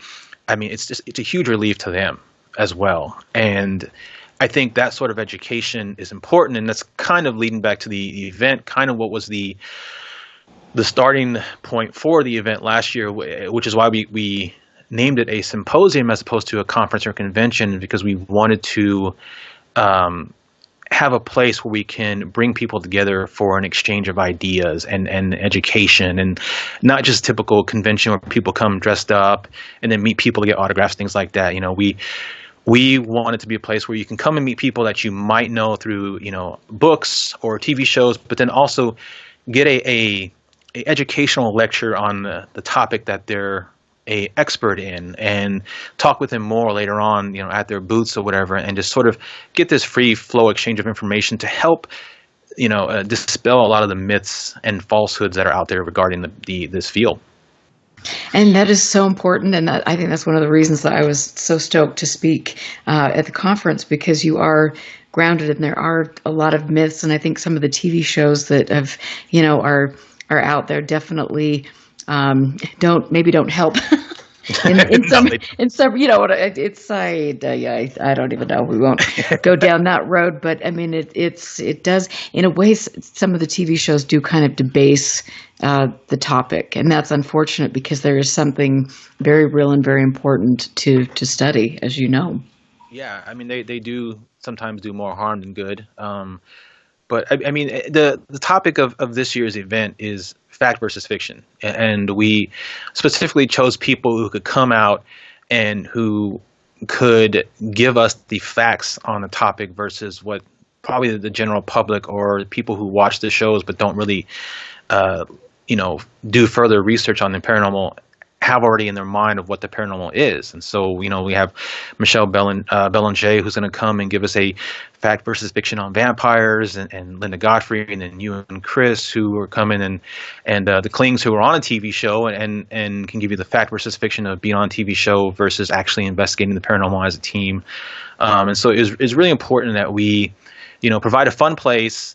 it's a huge relief to them as well. And I think that sort of education is important, and that's kind of leading back to the event, kind of what was the starting point for the event last year, which is why we named it a symposium as opposed to a conference or convention, because we wanted to have a place where we can bring people together for an exchange of ideas and education, and not just typical convention where people come dressed up and then meet people to get autographs, things like that. We want it to be a place where you can come and meet people that you might know through, books or TV shows, but then also get a educational lecture on the topic that they're a expert in, and talk with them more later on, at their booths or whatever, and just sort of get this free flow exchange of information to help, dispel a lot of the myths and falsehoods that are out there regarding this field. And that is so important, and I think that's one of the reasons that I was so stoked to speak at the conference, because you are grounded, and there are a lot of myths, and I think some of the TV shows that have, are out there definitely don't help In some, you know what? It's I don't even know. We won't go down that road. But I mean, it does in a way. Some of the TV shows do kind of debase the topic, and that's unfortunate because there is something very real and very important to study, as you know. Yeah, I mean, they do sometimes do more harm than good. But I mean, the topic of this year's event is fact versus fiction. And we specifically chose people who could come out and who could give us the facts on the topic versus what probably the general public or people who watch the shows but don't really, do further research on the paranormal have already in their mind of what the paranormal is. And so, we have Michelle Belanger, who's going to come and give us a fact versus fiction on vampires, and Linda Godfrey, and then you and Chris, who are coming, and the Klings, who are on a TV show and can give you the fact versus fiction of being on a TV show versus actually investigating the paranormal as a team. And so it's really important that we, provide a fun place,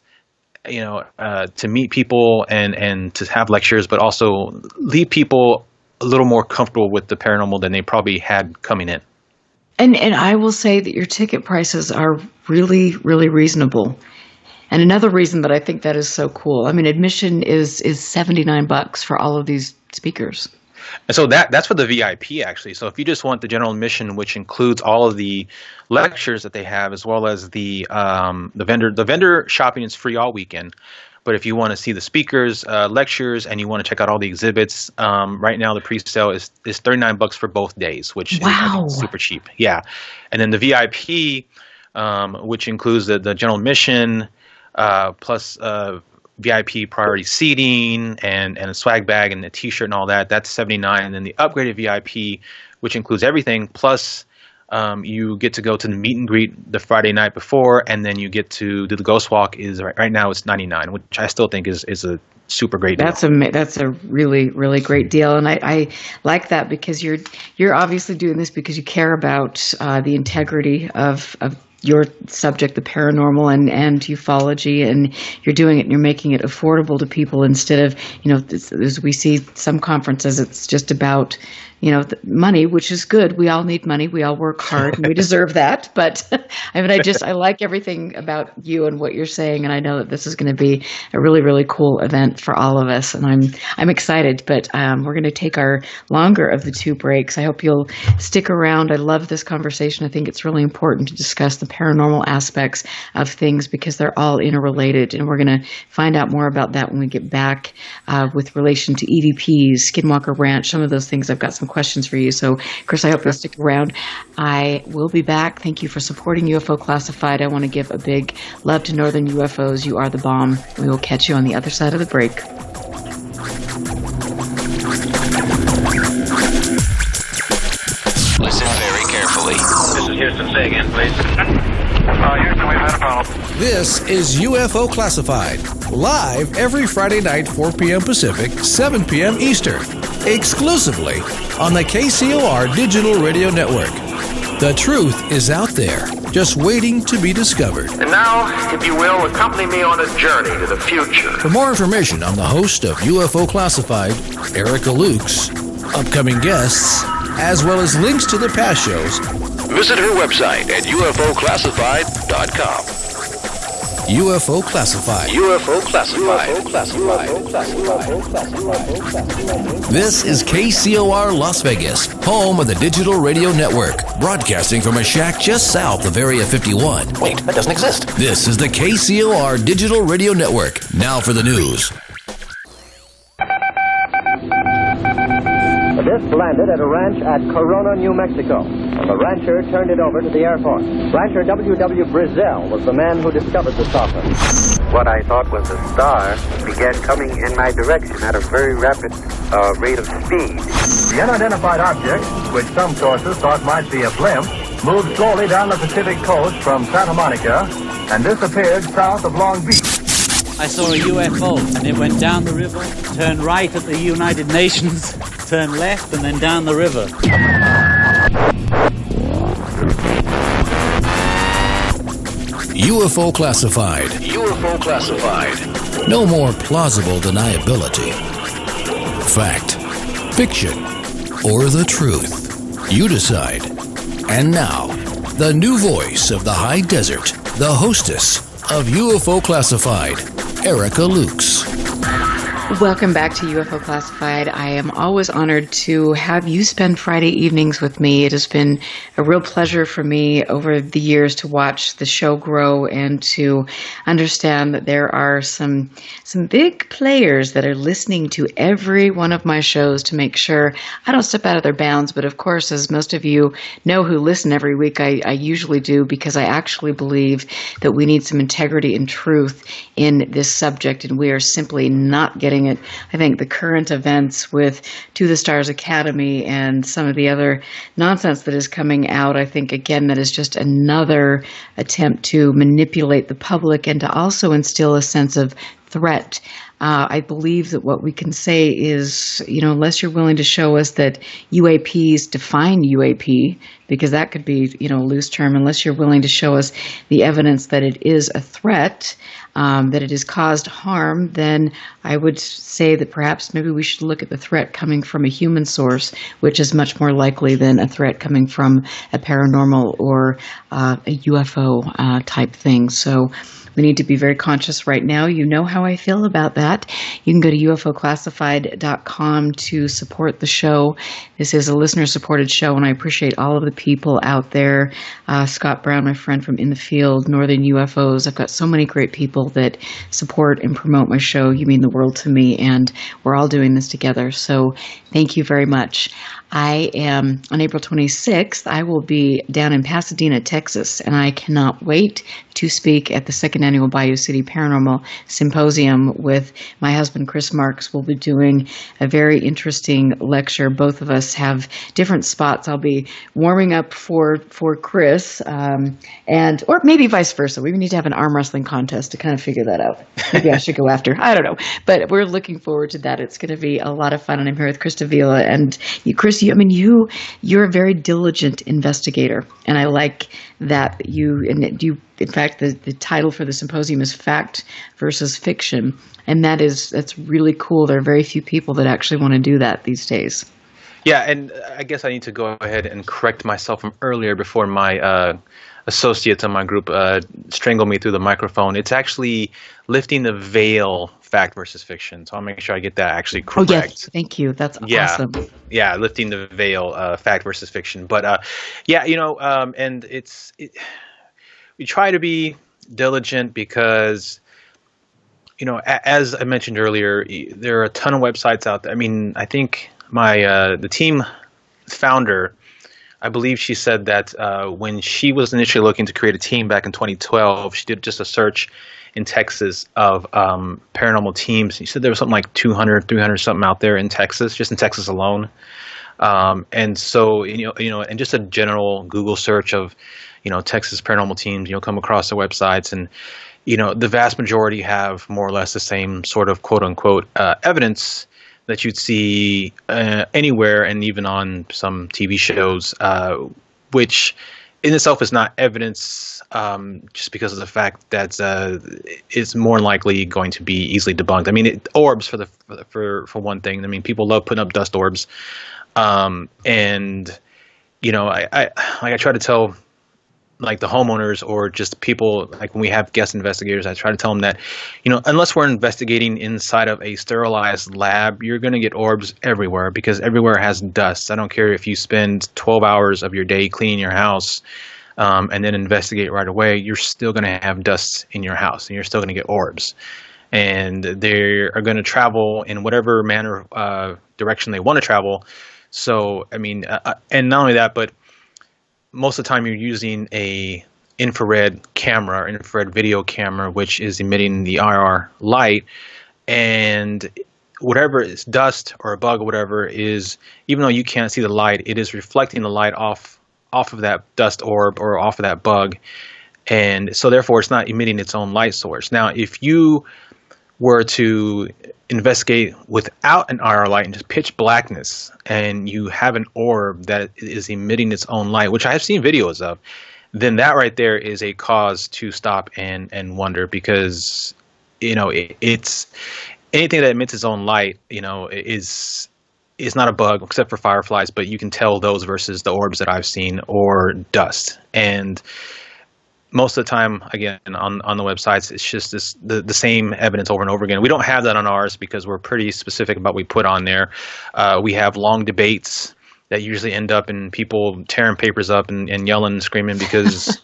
to meet people and to have lectures, but also leave people a little more comfortable with the paranormal than they probably had coming in. And I will say that your ticket prices are really, really reasonable. And another reason that I think that is so cool, I mean, admission is $79 for all of these speakers. And so that's for the VIP, actually. So if you just want the general admission, which includes all of the lectures that they have, as well as the vendor shopping is free all weekend. But if you want to see the speakers, lectures, and you want to check out all the exhibits, right now the pre-sale is $39 for both days, which is I think, super cheap. Yeah, and then the VIP, which includes the general admission plus VIP priority seating and a swag bag and a T-shirt and all that. That's $79, and then the upgraded VIP, which includes everything plus. You get to go to the meet and greet the Friday night before, and then you get to do the ghost walk. Is right now it's $99, which I still think is a super great deal. That's a really, really great deal, and I like that because you're obviously doing this because you care about the integrity of your subject, the paranormal and ufology, and you're doing it and you're making it affordable to people instead of, as we see some conferences, it's just about, the money, which is good. We all need money. We all work hard and we deserve that. But I mean, I like everything about you and what you're saying. And I know that this is going to be a really, really cool event for all of us. And I'm excited, but we're going to take our longer of the two breaks. I hope you'll stick around. I love this conversation. I think it's really important to discuss the paranormal aspects of things because they're all interrelated. And we're going to find out more about that when we get back with relation to EVPs, Skinwalker Ranch, some of those things. I've got some questions for you. So, Chris, I hope you'll stick around. I will be back. Thank you for supporting UFO Classified. I want to give a big love to Northern UFOs. You are the bomb. We will catch you on the other side of the break. Listen very carefully. This is Houston. Say again, please. Houston, we've had a problem. This is UFO Classified, live every Friday night, 4 p.m. Pacific, 7 p.m. Eastern, exclusively on the KCOR Digital Radio Network. The truth is out there, just waiting to be discovered. And now, if you will, accompany me on a journey to the future. For more information on the host of UFO Classified, Erica Lukes, upcoming guests, as well as links to the past shows, visit her website at UFOclassified.com. UFO Classified. UFO Classified. This is KCOR Las Vegas, home of the Digital Radio Network, broadcasting from a shack just south of Area 51. Wait, that doesn't exist. This is the KCOR Digital Radio Network. Now for the news. The disc landed at a ranch at Corona, New Mexico, and the rancher turned it over to the Air Force. Rancher W.W. Brazil was the man who discovered the saucer. What I thought was a star began coming in my direction at a very rapid rate of speed. The unidentified object, which some sources thought might be a blimp, moved slowly down the Pacific coast from Santa Monica and disappeared south of Long Beach. I saw a UFO, and it went down the river, turned right at the United Nations, turned left, and then down the river. UFO Classified. UFO Classified. No more plausible deniability. Fact, fiction, or the truth? You decide. And now, the new voice of the high desert, the hostess of UFO Classified, Erica Lukes. Welcome back to UFO Classified. I am always honored to have you spend Friday evenings with me. It has been a real pleasure for me over the years to watch the show grow and to understand that there are some big players that are listening to every one of my shows to make sure I don't step out of their bounds. But of course, as most of you know who listen every week, I usually do, because I actually believe that we need some integrity and truth in this subject, and we are simply not getting it. I think the current events with To the Stars Academy and some of the other nonsense that is coming out, I think, again, that is just another attempt to manipulate the public and to also instill a sense of threat. I believe that what we can say is, unless you're willing to show us that UAPs define UAP, because that could be, a loose term, unless you're willing to show us the evidence that it is a threat, that it has caused harm, then I would say that perhaps maybe we should look at the threat coming from a human source, which is much more likely than a threat coming from a paranormal or a UFO type thing. So we need to be very conscious right now. You know how I feel about that. You can go to ufoclassified.com to support the show. This is a listener-supported show, and I appreciate all of the people out there. Scott Brown, my friend from In the Field, Northern UFOs. I've got so many great people that support and promote my show. You mean the world to me, and we're all doing this together. So thank you very much. I am, on April 26th, I will be down in Pasadena, Texas, and I cannot wait to speak at the second annual Bayou City Paranormal Symposium with my husband, Chris Marks. We'll be doing a very interesting lecture. Both of us have different spots. I'll be warming up for Chris, or maybe vice versa. We need to have an arm wrestling contest to kind of figure that out. Maybe I should go after. I don't know. But we're looking forward to that. It's going to be a lot of fun, and I'm here with Chris Davila. And Chris, you're a very diligent investigator, and I like that you. In fact, the title for the symposium is Fact versus Fiction, and that's really cool. There are very few people that actually want to do that these days. Yeah, and I guess I need to go ahead and correct myself from earlier before my associates in my group strangle me through the microphone. It's actually Lifting the Veil, Fact versus Fiction. So I'll make sure I get that actually correct. Oh, yes. Thank you. That's awesome. Yeah, Lifting the Veil, Fact versus Fiction. But and we try to be diligent because, as I mentioned earlier, there are a ton of websites out there. I mean, I think the team founder, I believe she said that when she was initially looking to create a team back in 2012, she did just a search in Texas of paranormal teams. She said there was something like 200, 300 something out there in Texas, just in Texas alone. And so, and just a general Google search of, Texas paranormal teams, come across their websites, and, the vast majority have more or less the same sort of quote unquote evidence that you'd see anywhere, and even on some TV shows, which in itself is not evidence, just because of the fact that it's more likely going to be easily debunked. I mean, orbs for one thing. I mean, people love putting up dust orbs, and I try to tell, like, the homeowners or just people, like when we have guest investigators, I try to tell them that, unless we're investigating inside of a sterilized lab, you're going to get orbs everywhere, because everywhere has dust. I don't care if you spend 12 hours of your day cleaning your house and then investigate right away, you're still going to have dust in your house, and you're still going to get orbs. And they are going to travel in whatever manner, direction they want to travel. So, I mean, and not only that, but most of the time you're using a infrared camera or infrared video camera, which is emitting the IR light, and whatever is dust or a bug or whatever is, even though you can't see the light, it is reflecting the light off of that dust orb or off of that bug. And so therefore it's not emitting its own light source. Now, if you were to investigate without an IR light and just pitch blackness, and you have an orb that is emitting its own light, which I have seen videos of, then that right there is a cause to stop and wonder, because, it's anything that emits its own light, is is not a bug except for fireflies, but you can tell those versus the orbs that I've seen or dust. And most of the time, again, on the websites, it's just the same evidence over and over again. We don't have that on ours because we're pretty specific about what we put on there. We have long debates that usually end up in people tearing papers up and yelling and screaming because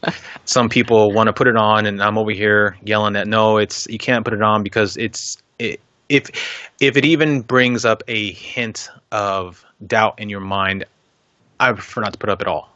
some people want to put it on, and I'm over here yelling that no, you can't put it on because if it even brings up a hint of doubt in your mind, I prefer not to put it up at all.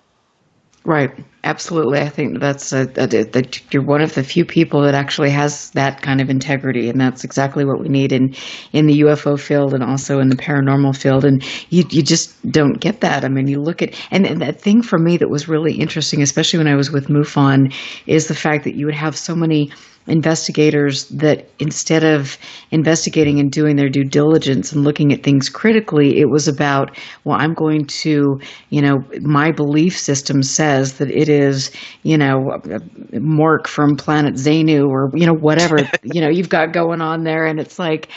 Right. Absolutely. I think that's that you're one of the few people that actually has that kind of integrity, and that's exactly what we need in the UFO field and also in the paranormal field. And you just don't get that. I mean, you look at and that thing for me that was really interesting, especially when I was with MUFON, is the fact that you would have so many investigators that instead of investigating and doing their due diligence and looking at things critically, it was about, well, I'm going to, my belief system says that it is, Mork from planet Xenu or, whatever, you've got going on there. And it's like,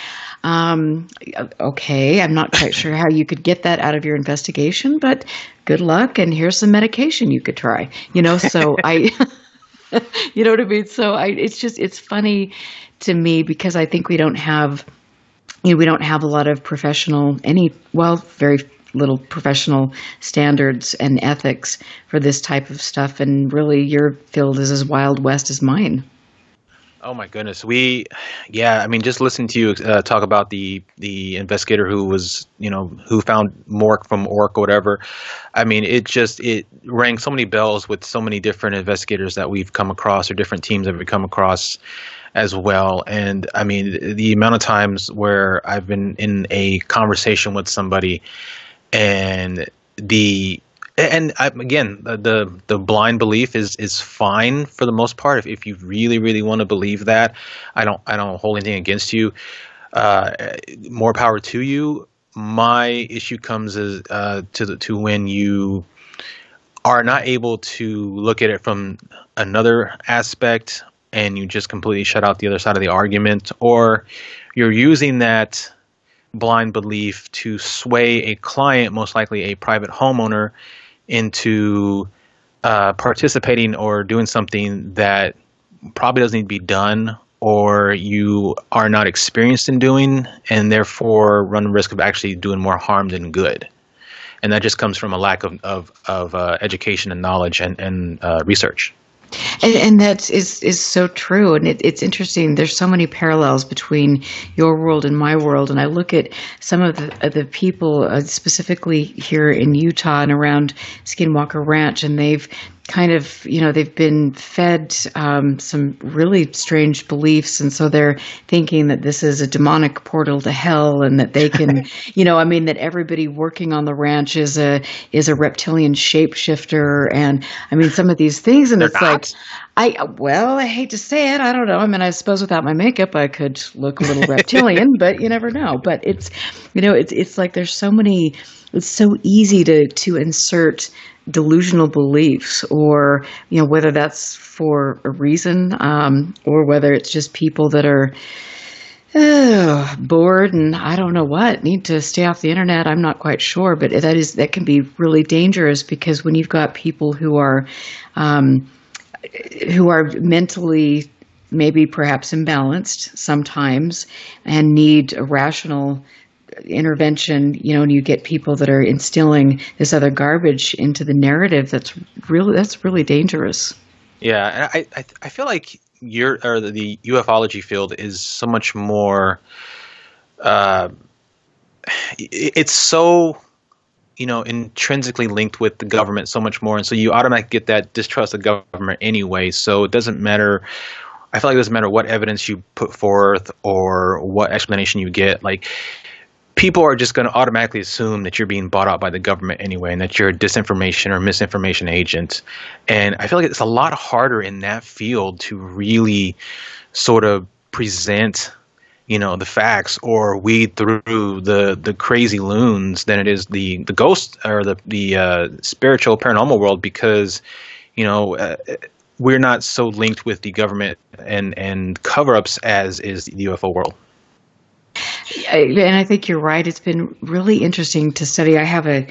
okay, I'm not quite sure how you could get that out of your investigation, but good luck. And here's some medication you could try, so you know what I mean? So it's funny to me because I think we don't have a lot of very little professional standards and ethics for this type of stuff. And really your field is as Wild West as mine. Oh my goodness. Just listening to you talk about the investigator who was, who found Mork from Ork or whatever. I mean, it rang so many bells with so many different investigators that we've come across or different teams that we've come across as well. And I mean, the amount of times where I've been in a conversation with somebody and the blind belief is fine for the most part. If you really, really want to believe that, I don't hold anything against you. More power to you. My issue comes to when you are not able to look at it from another aspect and you just completely shut out the other side of the argument, or you're using that blind belief to sway a client, most likely a private homeowner, into participating or doing something that probably doesn't need to be done, or you are not experienced in doing, and therefore run the risk of actually doing more harm than good. And that just comes from a lack of education and knowledge and research. And that is so true. And it's interesting. There's so many parallels between your world and my world. And I look at some of the people, specifically here in Utah and around Skinwalker Ranch, and they've kind of, they've been fed some really strange beliefs. And so they're thinking that this is a demonic portal to hell and that they can, that everybody working on the ranch is a reptilian shapeshifter. And I mean, some of these things, and it's like, I hate to say it. I don't know. I mean, I suppose without my makeup, I could look a little reptilian, but you never know. But it's, it's like there's so many, it's so easy to insert delusional beliefs, or whether that's for a reason, or whether it's just people that are bored and I don't know what, need to stay off the internet. I'm not quite sure, but that can be really dangerous, because when you've got people who are mentally maybe perhaps imbalanced sometimes and need a rational intervention, and you get people that are instilling this other garbage into the narrative, that's really dangerous. Yeah, and I feel like the ufology field is so much more. It's so intrinsically linked with the government so much more, and so you automatically get that distrust of government anyway. So it doesn't matter. I feel like it doesn't matter what evidence you put forth or what explanation you get. Like, people are just going to automatically assume that you're being bought out by the government anyway, and that you're a disinformation or misinformation agent. And I feel like it's a lot harder in that field to really sort of present, the facts or weed through the crazy loons than it is the ghost or the spiritual paranormal world, because, we're not so linked with the government and cover-ups as is the UFO world. And I think you're right. It's been really interesting to study. I have a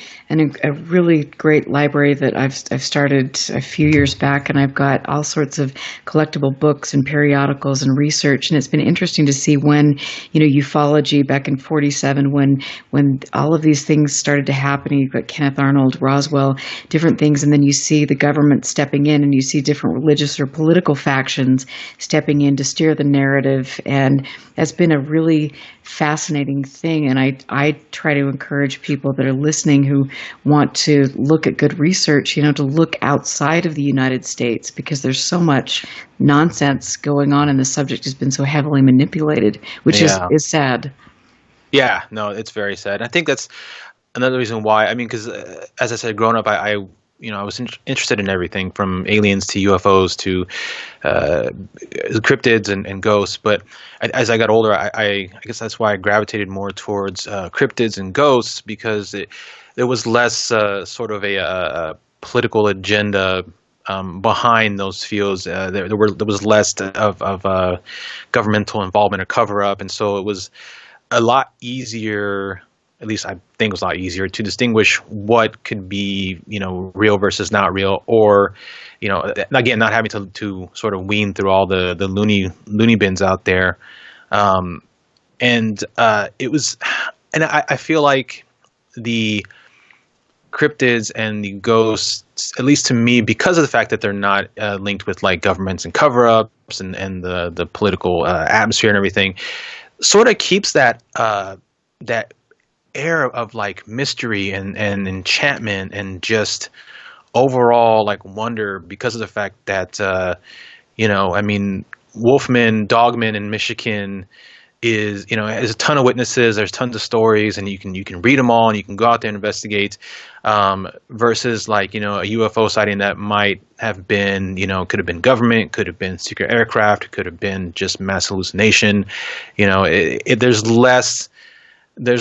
really great library that I've started a few years back, and I've got all sorts of collectible books and periodicals and research. And it's been interesting to see when, ufology back in '47, when all of these things started to happen. You've got Kenneth Arnold, Roswell, different things, and then you see the government stepping in, and you see different religious or political factions stepping in to steer the narrative. And that's been a really fascinating thing, and I try to encourage people that are listening who want to look at good research, to look outside of the United States, because there's so much nonsense going on, and the subject has been so heavily manipulated, which is sad. Yeah, no, it's very sad. I think that's another reason why. I mean, because as I said, growing up, I was interested in everything from aliens to UFOs to cryptids and ghosts. But as I got older, I guess that's why I gravitated more towards cryptids and ghosts, because there was less sort of a political agenda behind those fields. There was less of governmental involvement or cover up, and so it was a lot easier. At least I think it was a lot easier to distinguish what could be, real versus not real, or, again, not having to sort of wean through all the loony bins out there. It was, and I feel like the cryptids and the ghosts, at least to me, because of the fact that they're not linked with like governments and cover-ups and the political atmosphere and everything, sort of keeps that air of like mystery and enchantment and just overall like wonder, because of the fact that Wolfman, Dogman in Michigan is has a ton of witnesses, there's tons of stories, and you can read them all and you can go out there and investigate, versus like a UFO sighting that might have been could have been government, could have been secret aircraft, could have been just mass hallucination. There's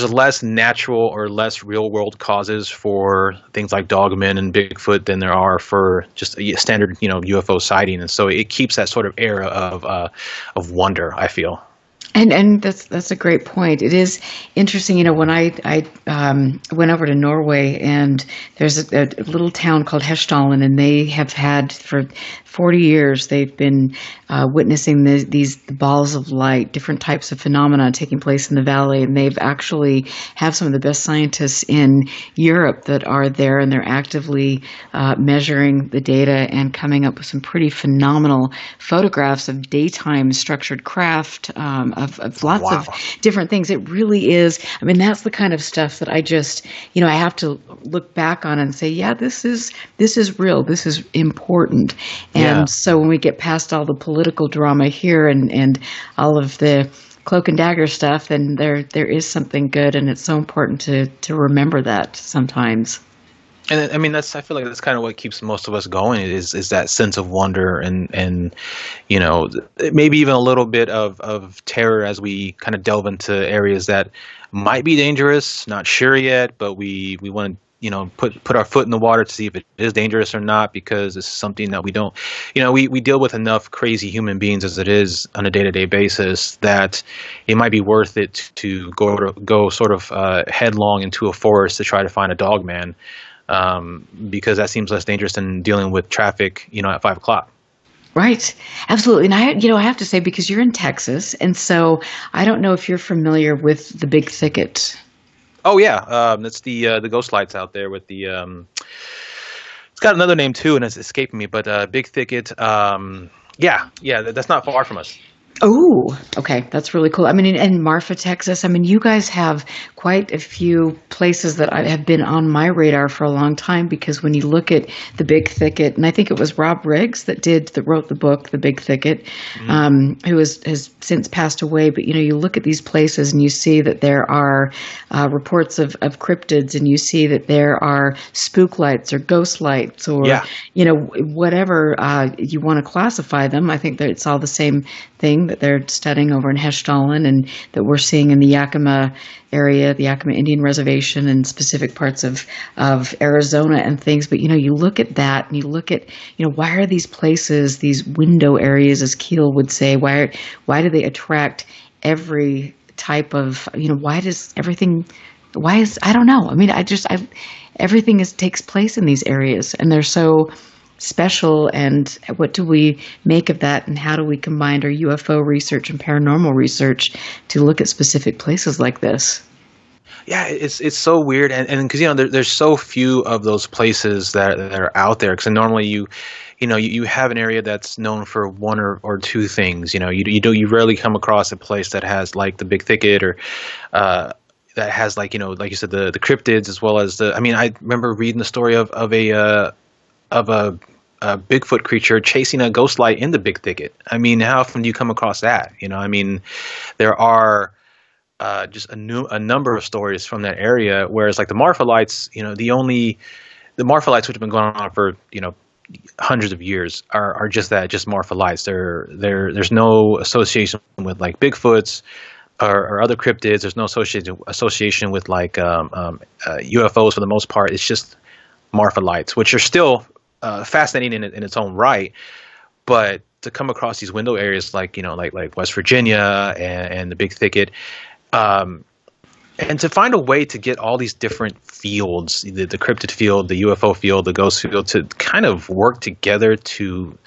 less natural or less real world causes for things like Dogman and Bigfoot than there are for just a standard UFO sighting, and so it keeps that sort of era of wonder, I feel. And that's a great point. It is interesting, when I went over to Norway, and there's a little town called Hessdalen, and they have had for 40 years, they've been witnessing these balls of light, different types of phenomena taking place in the valley, and they've actually have some of the best scientists in Europe that are there, and they're actively measuring the data and coming up with some pretty phenomenal photographs of daytime structured craft, of lots of different things. It really is. I mean, that's the kind of stuff that I just, I have to look back on and say, yeah, this is real. This is important. And so when we get past all the political drama here and all of the cloak and dagger stuff, then there is something good, and it's so important to remember that sometimes. And I mean, I feel like that's kind of what keeps most of us going is that sense of wonder and maybe even a little bit of terror as we kind of delve into areas that might be dangerous, not sure yet, but we want to put our foot in the water to see if it is dangerous or not, because it's something that we don't, we deal with enough crazy human beings as it is on a day-to-day basis that it might be worth it to go sort of headlong into a forest to try to find a dog man. Because that seems less dangerous than dealing with traffic, at 5 o'clock. Right. Absolutely. And I have to say, because you're in Texas, and so I don't know if you're familiar with the Big Thicket. Oh yeah. That's the ghost lights out there with the, it's got another name too, and it's escaping me, but Big Thicket. Yeah, that's not far from us. Oh, okay. That's really cool. I mean, in Marfa, Texas, I mean, you guys have quite a few places that have been on my radar for a long time, because when you look at the Big Thicket, and I think it was Rob Riggs that wrote the book, The Big Thicket, who has since passed away. But, you look at these places and you see that there are reports of cryptids, and you see that there are spook lights or ghost lights or, whatever you want to classify them. I think that it's all the same thing that they're studying over in Hessdalen, and that we're seeing in the Yakima area, the Yakima Indian Reservation, and specific parts of Arizona and things. But, you look at that and you look at, why are these places, these window areas, as Keel would say, why do they attract every type of, why is, I don't know. I mean, everything takes place in these areas, and they're so special. And what do we make of that, and how do we combine our UFO research and paranormal research to look at specific places like this? Yeah, it's so weird, and because there's so few of those places that are out there. Because normally you have an area that's known for one or two things. You rarely come across a place that has like the big thicket or that has like you said the cryptids, as well as the. I mean, I remember reading the story of a Bigfoot creature chasing a ghost light in the big thicket. I mean, how often do you come across that? I mean, there are just a number of stories from that area. Whereas like the Marfa lights, the Marfa lights, which have been going on for hundreds of years, are just Marfa lights. There's no association with like Bigfoots or other cryptids. There's no association with like UFOs for the most part. It's just Marfa lights, which are still fascinating in its own right. But to come across these window areas like West Virginia and the big thicket, and to find a way to get all these different fields, the cryptid field, the UFO field, the ghost field, to kind of work together to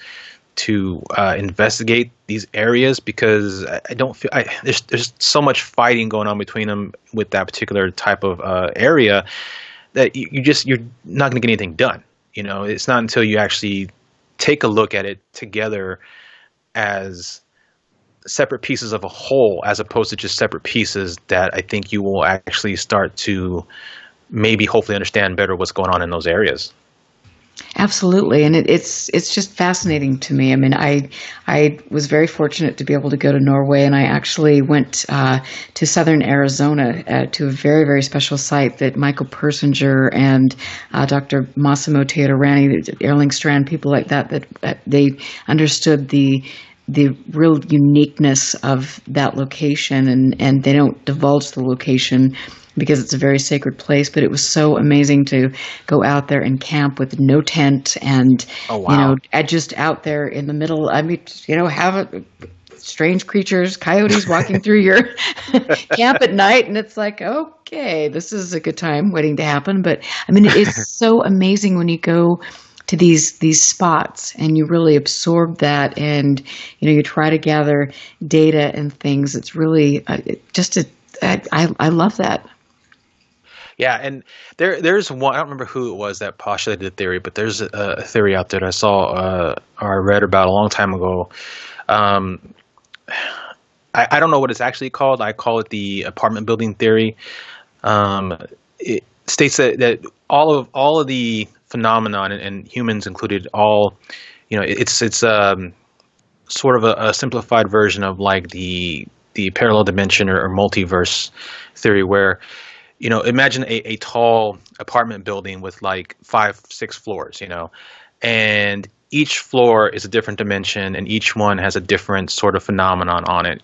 investigate these areas, because I don't feel there's so much fighting going on between them with that particular type of area that you're not going to get anything done. It's not until you actually take a look at it together as separate pieces of a whole, as opposed to just separate pieces, that I think you will actually start to maybe hopefully understand better what's going on in those areas. Absolutely, and it's just fascinating to me. I mean, I was very fortunate to be able to go to Norway, and I actually went to southern Arizona to a very, very special site that Michael Persinger and Dr. Massimo Teodoranti, Erlingstrand, people like that they understood the real uniqueness of that location, and they don't divulge the location because it's a very sacred place. But it was so amazing to go out there and camp with no tent, and just out there in the middle. I mean, have strange creatures, coyotes walking through your camp at night, and it's like, okay, this is a good time waiting to happen. But I mean, it's so amazing when you go to these spots and you really absorb that, and you try to gather data and things. It's really I love that. Yeah, and there's one, I don't remember who it was that postulated the theory, but there's a theory out there that I saw or I read about a long time ago. I don't know what it's actually called. I call it the apartment building theory. It states that all of the phenomenon, and humans included, all, it's sort of a simplified version of like the parallel dimension or multiverse theory, where imagine a tall apartment building with like 5-6 floors, and each floor is a different dimension, and each one has a different sort of phenomenon on it.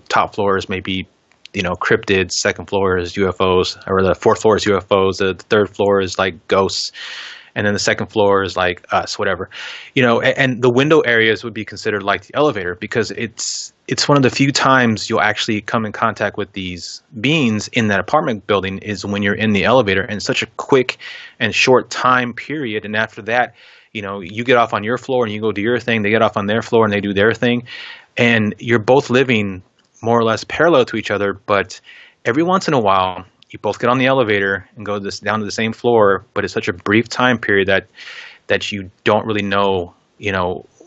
Top floors may be cryptids, second floor is UFOs, or the fourth floor is UFOs, the third floor is like ghosts, and then the second floor is like us, whatever. And the window areas would be considered like the elevator, because it's one of the few times you'll actually come in contact with these beings in that apartment building is when you're in the elevator, in such a quick and short time period. And after that, you get off on your floor and you go do your thing, they get off on their floor and they do their thing, and you're both living more or less parallel to each other. But every once in a while, you both get on the elevator and go down to the same floor, but it's such a brief time period that you don't really know,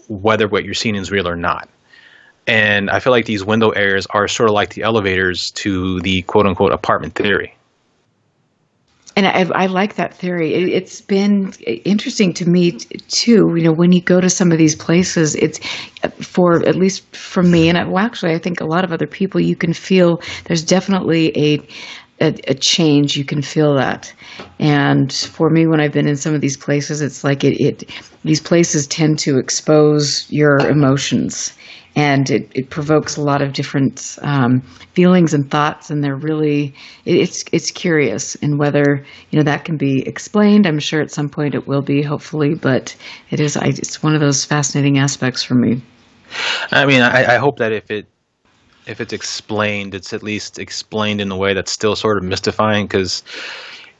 whether what you're seeing is real or not. And I feel like these window areas are sort of like the elevators to the quote-unquote apartment theory. And I like that theory. It's been interesting to me too. When you go to some of these places, it's at least for me, and actually I think a lot of other people, you can feel there's definitely a change. You can feel that. And for me, when I've been in some of these places, it's like these places tend to expose your emotions, and it provokes a lot of different feelings and thoughts, and they're really it's curious. And whether that can be explained, I'm sure at some point it will be, hopefully, but it's one of those fascinating aspects for me. I mean, I hope that if it explained, it's at least explained in a way that's still sort of mystifying, because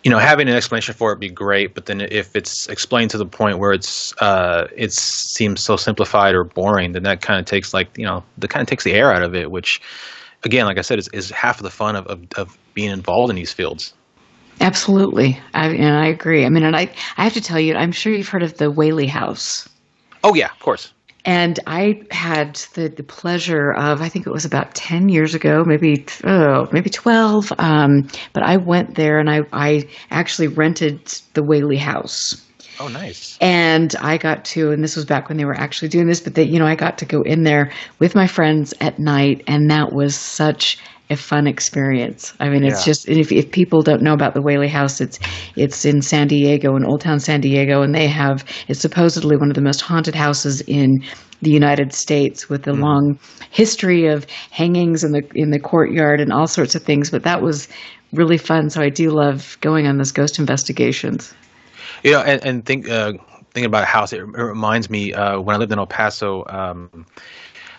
having an explanation for it would be great, but then if it's explained to the point where it seems so simplified or boring, then that kind of takes the air out of it, which, again, like I said, is half of the fun of being involved in these fields. Absolutely. I agree. And I have to tell you, I'm sure you've heard of the Whaley House. Oh, yeah, of course. And I had the pleasure of, I think it was about 10 years ago, maybe 12. But I went there and I actually rented the Whaley House. Oh, nice. And I got to, and this was back when they were actually doing this, but I got to go in there with my friends at night, and that was such a fun experience. It's just, and if people don't know about the Whaley House, it's in San Diego, in Old Town San Diego, and it's supposedly one of the most haunted houses in the United States, with a long history of hangings in the courtyard and all sorts of things. But that was really fun. So I do love going on those ghost investigations. And thinking about a house, it reminds me when I lived in El Paso.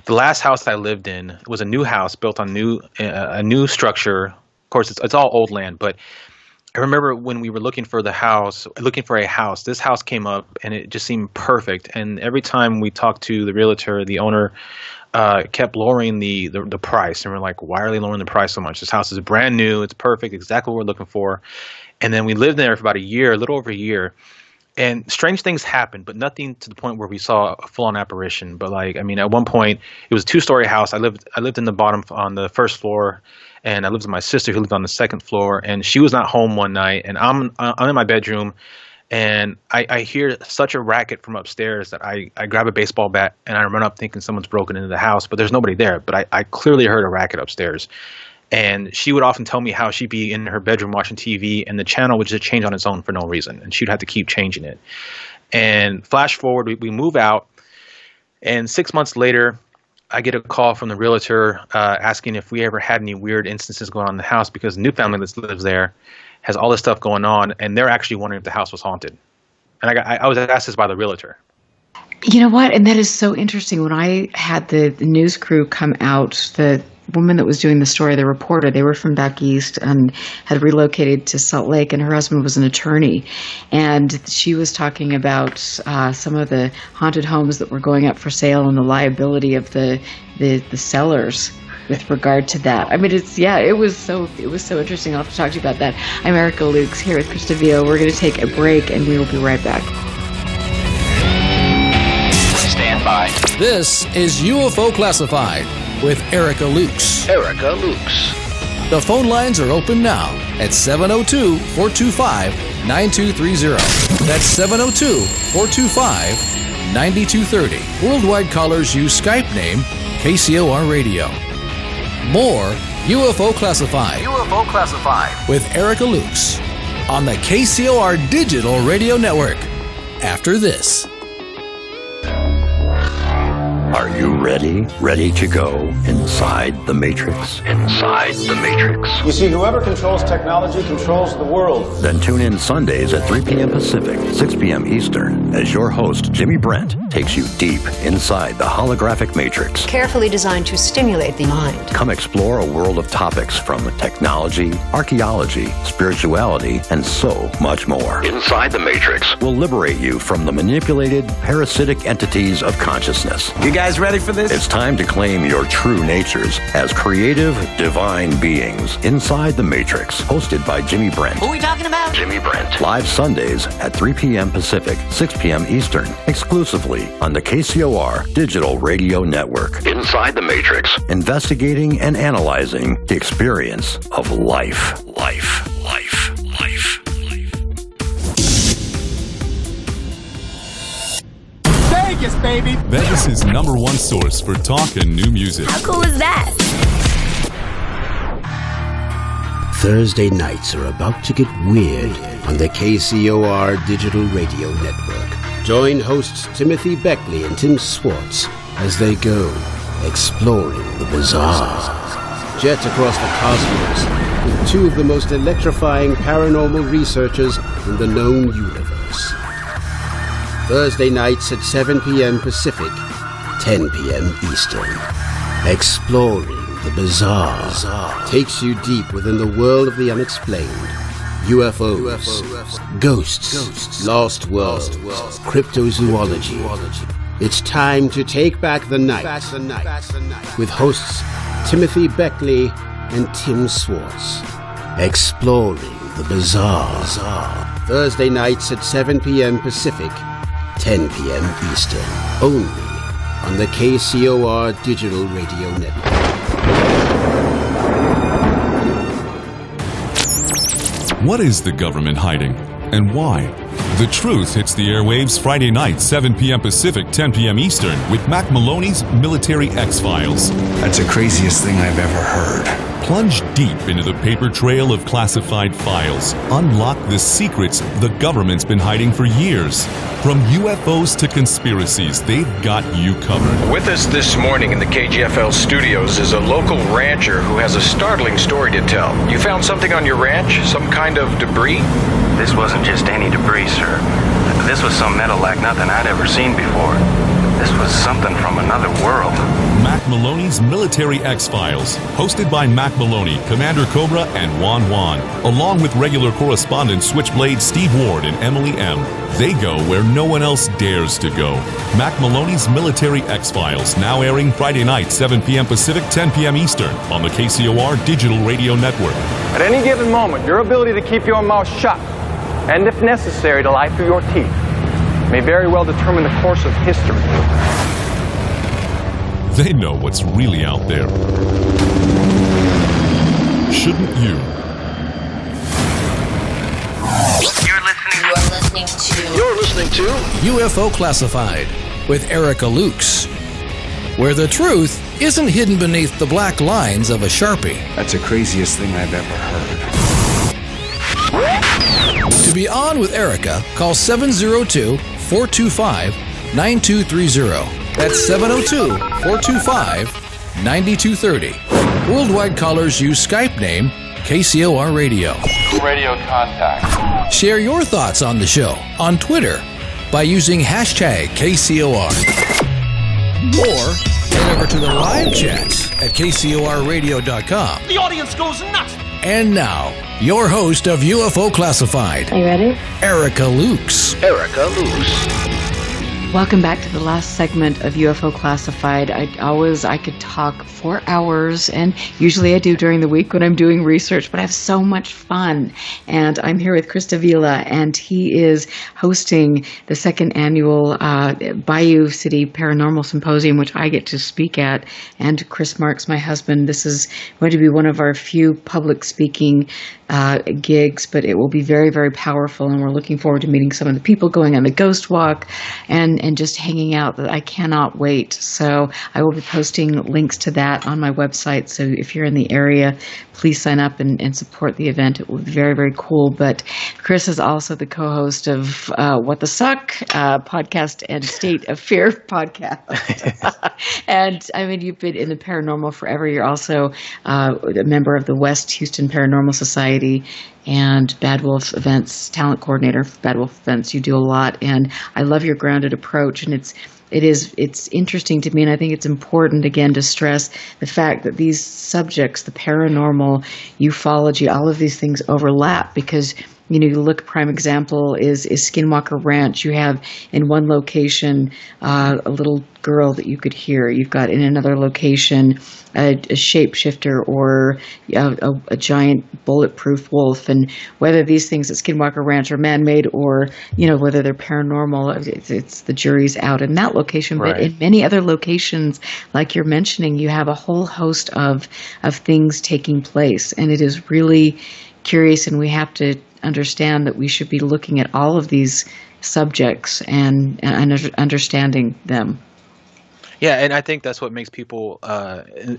The last house I lived in was a new house built on a new structure. Of course, it's all old land, but I remember when we were looking for a house, this house came up and it just seemed perfect. And every time we talked to the realtor, the owner kept lowering the price. And we're like, why are they lowering the price so much? This house is brand new. It's perfect. Exactly what we're looking for. And then we lived there for about a little over a year. And strange things happened, but nothing to the point where we saw a full-on apparition. But at one point, it was a 2-story house. I lived in the bottom on the first floor, and I lived with my sister who lived on the second floor. And she was not home one night, and I'm in my bedroom, and I hear such a racket from upstairs that I grab a baseball bat and I run up thinking someone's broken into the house, but there's nobody there. But I clearly heard a racket upstairs. And she would often tell me how she'd be in her bedroom watching TV, and the channel would just change on its own for no reason, and she'd have to keep changing it. And flash forward, we move out, and 6 months later, I get a call from the realtor asking if we ever had any weird instances going on in the house, because the new family that lives there has all this stuff going on, and they're actually wondering if the house was haunted. And I was asked this by the realtor. You know what? And that is so interesting. When I had the news crew come out, the woman that was doing the story, the reporter, they were from back east and had relocated to Salt Lake, and her husband was an attorney. And she was talking about some of the haunted homes that were going up for sale and the liability of the sellers with regard to that. It was so interesting. I'll have to talk to you about that. I'm Erica Lukes here with Chris DeVio. We're going to take a break, and we will be right back. Stand by. This is UFO Classified with Erica Lukes. Erica Lukes. The phone lines are open now at 702-425-9230. That's 702-425-9230. Worldwide callers use Skype name KCOR Radio. More UFO Classified. UFO Classified with Erica Lukes on the KCOR Digital Radio Network. After this. Are you ready? Ready to go inside the Matrix? Inside the Matrix. You see, whoever controls technology controls the world. Then tune in Sundays at 3 p.m. Pacific, 6 p.m. Eastern, as your host, Jimmy Brent, takes you deep inside the holographic Matrix. Carefully designed to stimulate the mind. Come explore a world of topics from technology, archaeology, spirituality, and so much more. Inside the Matrix will liberate you from the manipulated, parasitic entities of consciousness. You guys ready for this? It's time to claim your true natures as creative, divine beings inside the Matrix. Hosted by Jimmy Brent. Who are we talking about? Jimmy Brent. Live Sundays at 3 p.m. Pacific, 6 p.m. Eastern, exclusively on the KCOR Digital Radio Network. Inside the Matrix. Investigating and analyzing the experience of life. Life. Vegas, baby! Vegas' #1 source for talk and new music. How cool is that? Thursday nights are about to get weird on the KCOR Digital Radio Network. Join hosts Timothy Beckley and Tim Swartz as they go exploring the bizarre. Jet across the cosmos with two of the most electrifying paranormal researchers in the known universe. Thursday nights at 7 p.m. Pacific, 10 p.m. Eastern. Exploring the bizarre, takes you deep within the world of the unexplained. UFOs, ghosts, lost world, cryptozoology. It's time to take back the night with hosts Timothy Beckley and Tim Swartz, exploring the bizarre. Thursday nights at 7 p.m. Pacific, 10 p.m. Eastern, only on the KCOR Digital Radio Network. What is the government hiding, and why? The Truth hits the airwaves Friday night, 7 p.m. Pacific, 10 p.m. Eastern, with Mac Maloney's Military X-Files. That's the craziest thing I've ever heard. Plunge deep into the paper trail of classified files. Unlock the secrets the government's been hiding for years. From UFOs to conspiracies, they've got you covered. With us this morning in the KGFL studios is a local rancher who has a startling story to tell. You found something on your ranch? Some kind of debris? This wasn't just any debris, sir. This was some metal like nothing I'd ever seen before. This was something from another world. Mac Maloney's Military X-Files, hosted by Mac Maloney, Commander Cobra, and Juan, along with regular correspondents Switchblade, Steve Ward, and Emily M. They go where no one else dares to go. Mac Maloney's Military X-Files, now airing Friday night, 7 p.m. Pacific, 10 p.m. Eastern, on the KCOR Digital Radio Network. At any given moment, your ability to keep your mouth shut, and if necessary, to lie through your teeth, may very well determine the course of history. They know what's really out there. Shouldn't you? You're listening to UFO Classified with Erica Lukes, where the truth isn't hidden beneath the black lines of a Sharpie. That's the craziest thing I've ever heard. To be on with Erica, call 702-425-9230. That's 702-425-9230. Worldwide callers use Skype name KCOR Radio. Radio contact. Share your thoughts on the show on Twitter by using hashtag KCOR. Or head over to the live chats at KCORradio.com. The audience goes nuts. And now, your host of UFO Classified. Are you ready? Erica Lukes. Welcome back to the last segment of UFO Classified. I could talk for hours, and usually I do during the week when I'm doing research, but I have so much fun. And I'm here with Chris Davila, and he is hosting the second annual Bayou City Paranormal Symposium, which I get to speak at. And Chris Marks, my husband, this is going to be one of our few public speaking gigs, but it will be very, very powerful, and we're looking forward to meeting some of the people, going on the ghost walk, and just hanging out. That I cannot wait. So I will be posting links to that on my website. So if you're in the area, please sign up and support the event. It will be very, very cool. But Chris is also the co-host of What the Suck podcast and State of Fear podcast. And I mean, you've been in the paranormal forever. You're also a member of the West Houston Paranormal Society and Bad Wolf Events, talent coordinator for Bad Wolf Events. You do a lot, and I love your grounded approach, and it's interesting to me, and I think it's important, again, to stress the fact that these subjects, the paranormal, ufology, all of these things overlap, because you look, prime example is Skinwalker Ranch. You have in one location a little girl that you could hear. You've got in another location a shapeshifter or a giant bulletproof wolf. And whether these things at Skinwalker Ranch are man-made or, whether they're paranormal, it's the jury's out in that location. Right. But in many other locations, like you're mentioning, you have a whole host of things taking place. And it is really curious, and we have to understand that we should be looking at all of these subjects and understanding them. Yeah, and I think that's what makes people,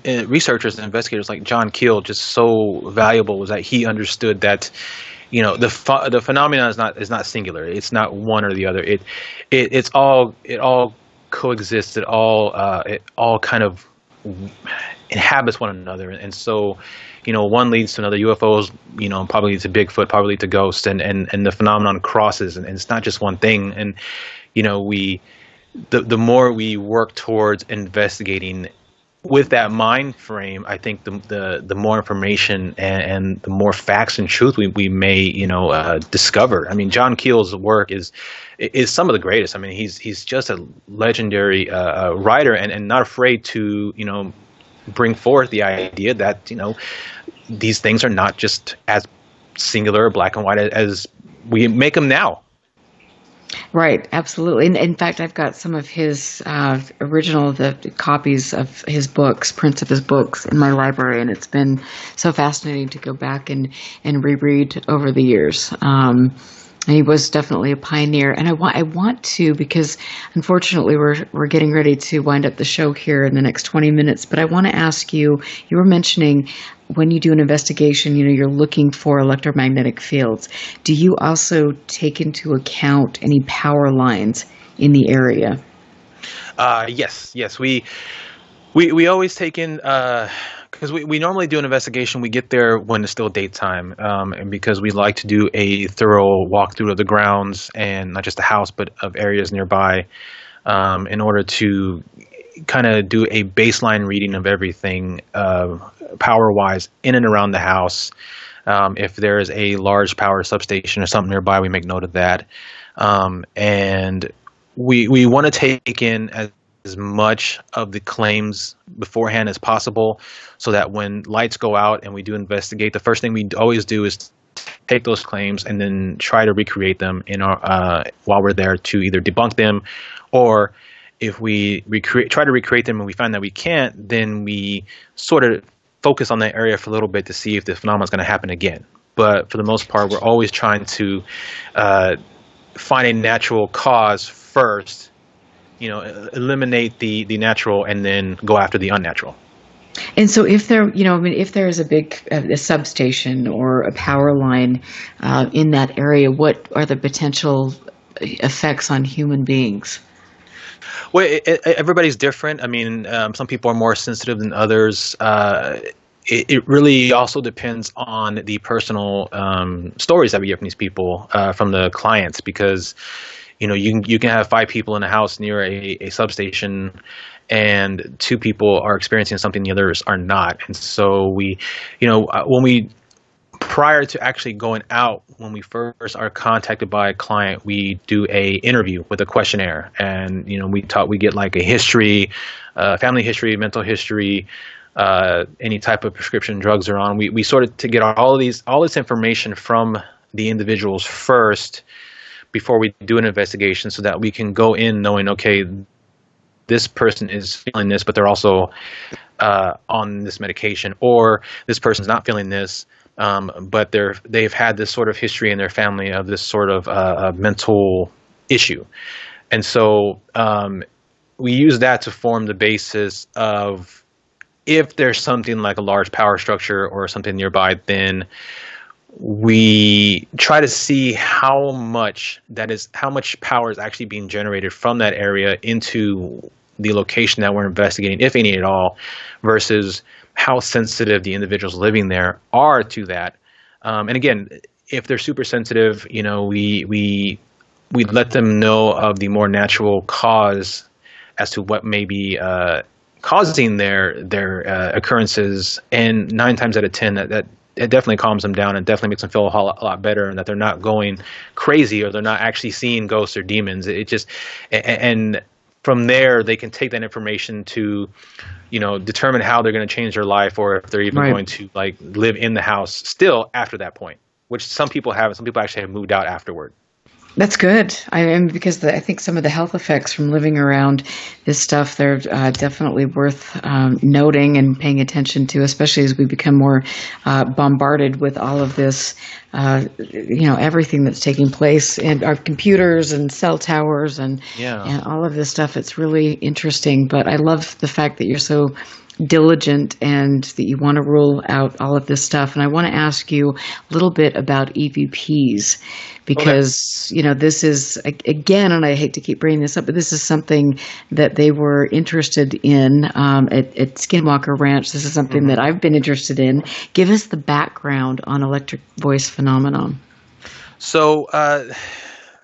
researchers and investigators like John Keel, just so valuable, is that he understood that, the phenomenon is not singular. It's not one or the other. It all coexists. It all kind of inhabits one another, and so. One leads to another. UFOs, probably lead to Bigfoot, probably lead to ghosts, and the phenomenon crosses, and it's not just one thing. And the more we work towards investigating with that mind frame, I think the more information and the more facts and truth we may discover. I mean, John Keel's work is some of the greatest. I mean, he's just a legendary writer and not afraid to bring forth the idea that these things are not just as singular, black and white as we make them now. Right, absolutely. In fact, I've got some of his the copies of his books, prints of his books in my library, and it's been so fascinating to go back and reread over the years. He was definitely a pioneer, and I want to, because unfortunately we're getting ready to wind up the show here in the next 20 minutes. But I want to ask you. You were mentioning when you do an investigation, you're looking for electromagnetic fields. Do you also take into account any power lines in the area? Yes. We always take in. Because we normally do an investigation, we get there when it's still daytime, and because we like to do a thorough walkthrough of the grounds, and not just the house, but of areas nearby, in order to kind of do a baseline reading of everything power-wise in and around the house. If there is a large power substation or something nearby, we make note of that. And we want to take in as much of the claims beforehand as possible, so that when lights go out and we do investigate, the first thing we always do is take those claims and then try to recreate them in our while we're there, to either debunk them, or if we try to recreate them and we find that we can't, then we sort of focus on that area for a little bit to see if the phenomenon is going to happen again. But for the most part, we're always trying to find a natural cause first, eliminate the natural and then go after the unnatural. And so if if there is a big a substation or a power line in that area, what are the potential effects on human beings? Well, everybody's different. I mean, some people are more sensitive than others. It really also depends on the personal stories that we get from these people, from the clients, because you can have 5 people in a house near a substation, and 2 people are experiencing something the others are not. And so prior to actually going out, when we first are contacted by a client, we do a interview with a questionnaire, and we get like a history, family history, mental history, any type of prescription drugs they're on. We sort of to get all this information from the individuals first before we do an investigation, so that we can go in knowing, okay, this person is feeling this, but they're also on this medication, or this person's not feeling this, but they've had this sort of history in their family of this sort of mental issue. And so we use that to form the basis of, if there's something like a large power structure or something nearby, then we try to see how much power is actually being generated from that area into the location that we're investigating, if any at all, versus how sensitive the individuals living there are to that. And again, if they're super sensitive, we let them know of the more natural cause as to what may be causing their occurrences, and 9 times out of 10 that it definitely calms them down and definitely makes them feel a lot better, and that they're not going crazy or they're not actually seeing ghosts or demons. And from there they can take that information to determine how they're going to change their life, or if they're even going to live in the house still after that point, which some people have. Some people actually have moved out afterward. That's good. Because I think some of the health effects from living around this stuff, they're definitely worth noting and paying attention to, especially as we become more bombarded with all of this, everything that's taking place in our computers and cell towers and all of this stuff. It's really interesting. But I love the fact that you're so diligent and that you want to rule out all of this stuff. And I want to ask you a little bit about EVPs, because, this is, again, and I hate to keep bringing this up, but this is something that they were interested in at Skinwalker Ranch. This is something that I've been interested in. Give us the background on electric voice phenomenon. So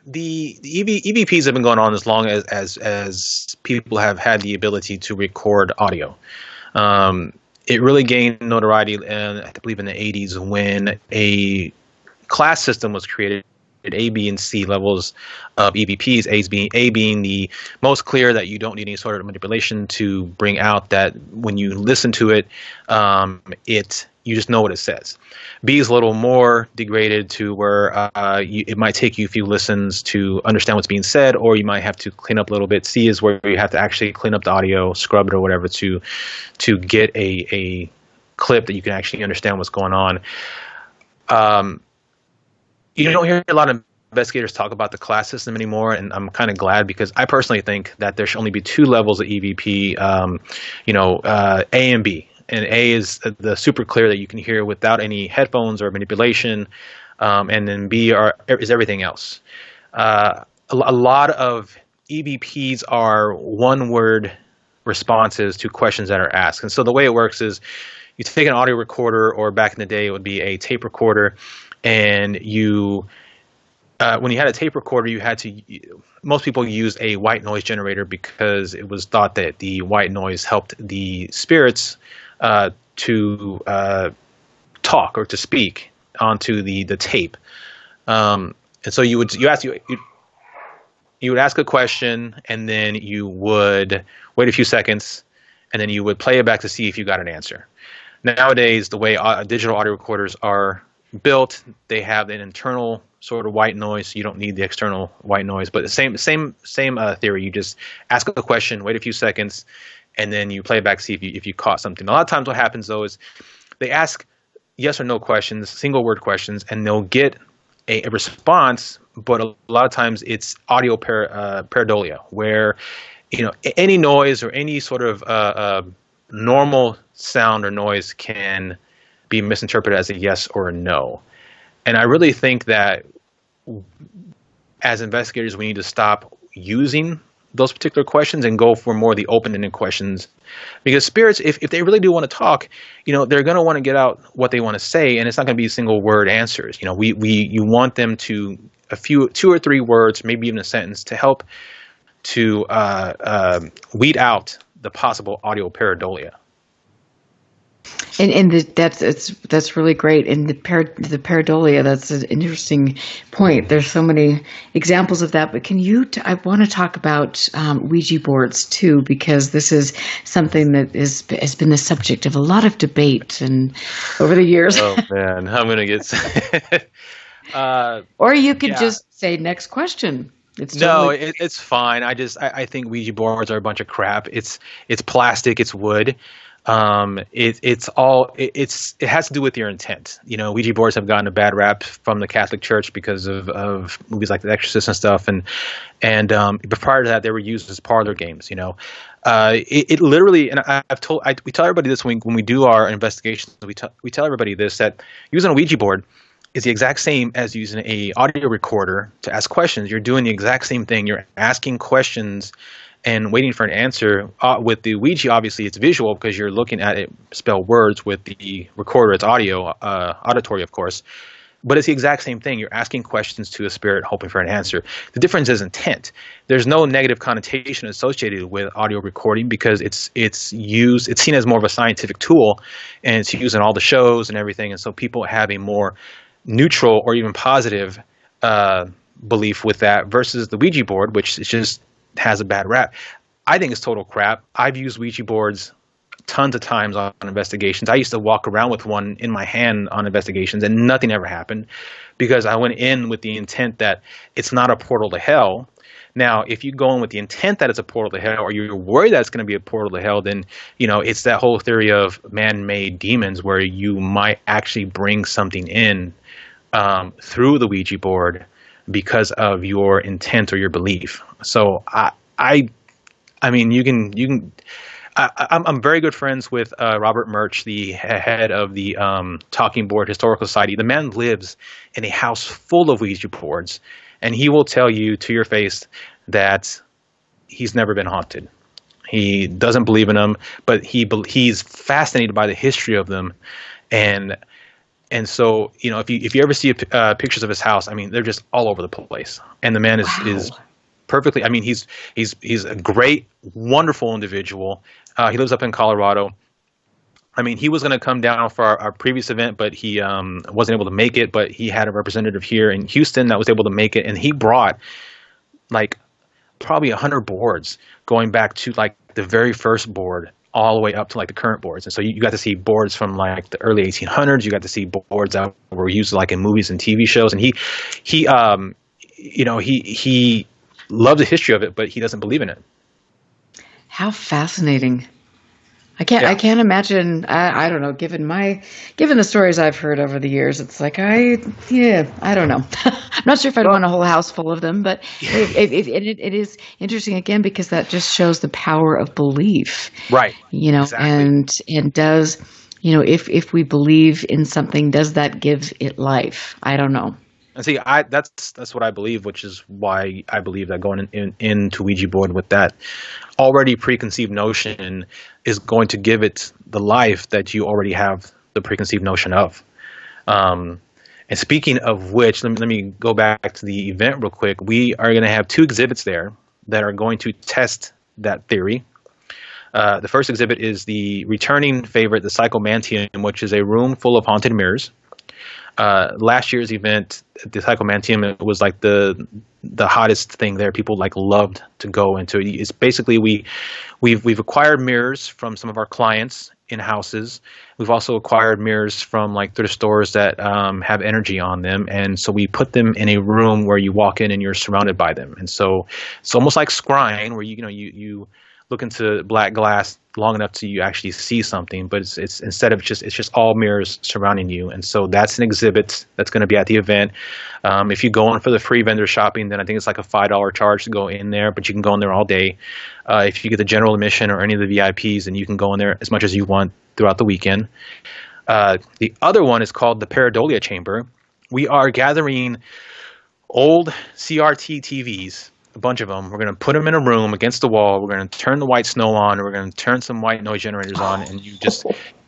the EVPs have been going on as long as people have had the ability to record audio. It really gained notoriety, I believe, in the 80s when a class system was created. A, B, and C levels of EVPs. A being the most clear, that you don't need any sort of manipulation to bring out, that when you listen to it, you just know what it says. B is a little more degraded to where it might take you a few listens to understand what's being said, or you might have to clean up a little bit. C is where you have to actually clean up the audio, scrub it or whatever to get a clip that you can actually understand what's going on. You don't hear a lot of investigators talk about the class system anymore, and I'm kind of glad, because I personally think that there should only be two levels of EVP, A and B. And A is the super clear that you can hear without any headphones or manipulation, and then B is everything else. A lot of EVPs are one-word responses to questions that are asked. And so the way it works is you take an audio recorder, or back in the day it would be a tape recorder, and when you had a tape recorder, most people used a white noise generator, because it was thought that the white noise helped the spirits to talk or to speak onto the tape. And so you would ask a question, and then you would wait a few seconds, and then you would play it back to see if you got an answer. Nowadays, the way digital audio recorders are built, they have an internal sort of white noise. You don't need the external white noise, but the same theory. You just ask a question, wait a few seconds, and then you play it back to see if you caught something. A lot of times what happens, though, is they ask yes or no questions, single word questions, and they'll get a response, but a lot of times it's audio pareidolia, where any noise or any sort of normal sound or noise can be misinterpreted as a yes or a no. And I really think that as investigators, we need to stop using those particular questions and go for more of the open-ended questions, because spirits, if they really do want to talk, they're going to want to get out what they want to say, and it's not going to be single word answers. You want them to two or three words, maybe even a sentence, to help to weed out the possible audio pareidolia. And that's really great. And the pareidolia, that's an interesting point. There's so many examples of that. But I want to talk about Ouija boards too, because this is something that has been the subject of a lot of debate and over the years. Oh man, I'm gonna get. Or you could just say next question. It's fine. I think Ouija boards are a bunch of crap. It's plastic. It's wood. It has to do with your intent. Ouija boards have gotten a bad rap from the Catholic Church because of movies like The Exorcist and stuff, and but prior to that, they were used as parlor games. It literally, and we tell everybody this when we do our investigations. We tell everybody this, that using a Ouija board is the exact same as using a audio recorder to ask questions. You're doing the exact same thing. You're asking questions and waiting for an answer. With the Ouija, obviously, it's visual because you're looking at it spell words. With the recorder, it's auditory, of course. But it's the exact same thing. You're asking questions to a spirit, hoping for an answer. The difference is intent. There's no negative connotation associated with audio recording because it's seen as more of a scientific tool, and it's used in all the shows and everything. And so people have a more neutral or even positive belief with that versus the Ouija board, which is just has a bad rap. I think it's total crap. I've used Ouija boards tons of times on investigations. I used to walk around with one in my hand on investigations and nothing ever happened because I went in with the intent that it's not a portal to hell. Now, if you go in with the intent that it's a portal to hell, or you're worried that it's going to be a portal to hell, then, it's that whole theory of man-made demons where you might actually bring something in through the Ouija board because of your intent or your belief. So I'm very good friends with Robert Murch, the head of the Talking Board Historical Society. The man lives in a house full of Ouija boards, and he will tell you to your face that he's never been haunted. He doesn't believe in them, but he's fascinated by the history of them, and so if you ever see pictures of his house, they're just all over the place. And the man is perfectly. He's a great, wonderful individual. He lives up in Colorado, I mean, he was going to come down for our previous event, but he wasn't able to make it. But he had a representative here in Houston that was able to make it, and he brought like probably 100 boards going back to like the very first board all the way up to like the current boards. And so you got to see boards from like the early 1800s. You got to see boards that were used like in movies and TV shows. And he loved the history of it, but he doesn't believe in it. How fascinating. I can't imagine. I don't know. Given the stories I've heard over the years, it's like I don't know. I'm not sure if I'd want a whole house full of them, but it is interesting again because that just shows the power of belief, right? Exactly. and does if we believe in something, does that give it life? I don't know. And see, that's what I believe, which is why I believe that going into Ouija board with that already preconceived notion is going to give it the life that you already have the preconceived notion of. And speaking of which, let me go back to the event real quick. We are going to have 2 exhibits there that are going to test that theory. The first exhibit is the returning favorite, the Psychomantium, which is a room full of haunted mirrors. Last year's event, the Psychomantium, it was like the hottest thing there. People like loved to go into it. It's basically we've acquired mirrors from some of our clients in houses. We've also acquired mirrors from like thrift stores that have energy on them, and so we put them in a room where you walk in and you're surrounded by them. And so it's almost like scrying, where you look into black glass long enough to you actually see something, but it's instead of it's just all mirrors surrounding you. And so that's an exhibit that's going to be at the event. If you go in for the free vendor shopping, then I think it's like a $5 charge to go in there, but you can go in there all day. If you get the general admission or any of the VIPs, then you can go in there as much as you want throughout the weekend. The other one is called the Pareidolia Chamber. We are gathering old CRT TVs, a bunch of them. We're going to put them in a room against the wall. We're going to turn the white snow on. We're going to turn some white noise generators on, and you're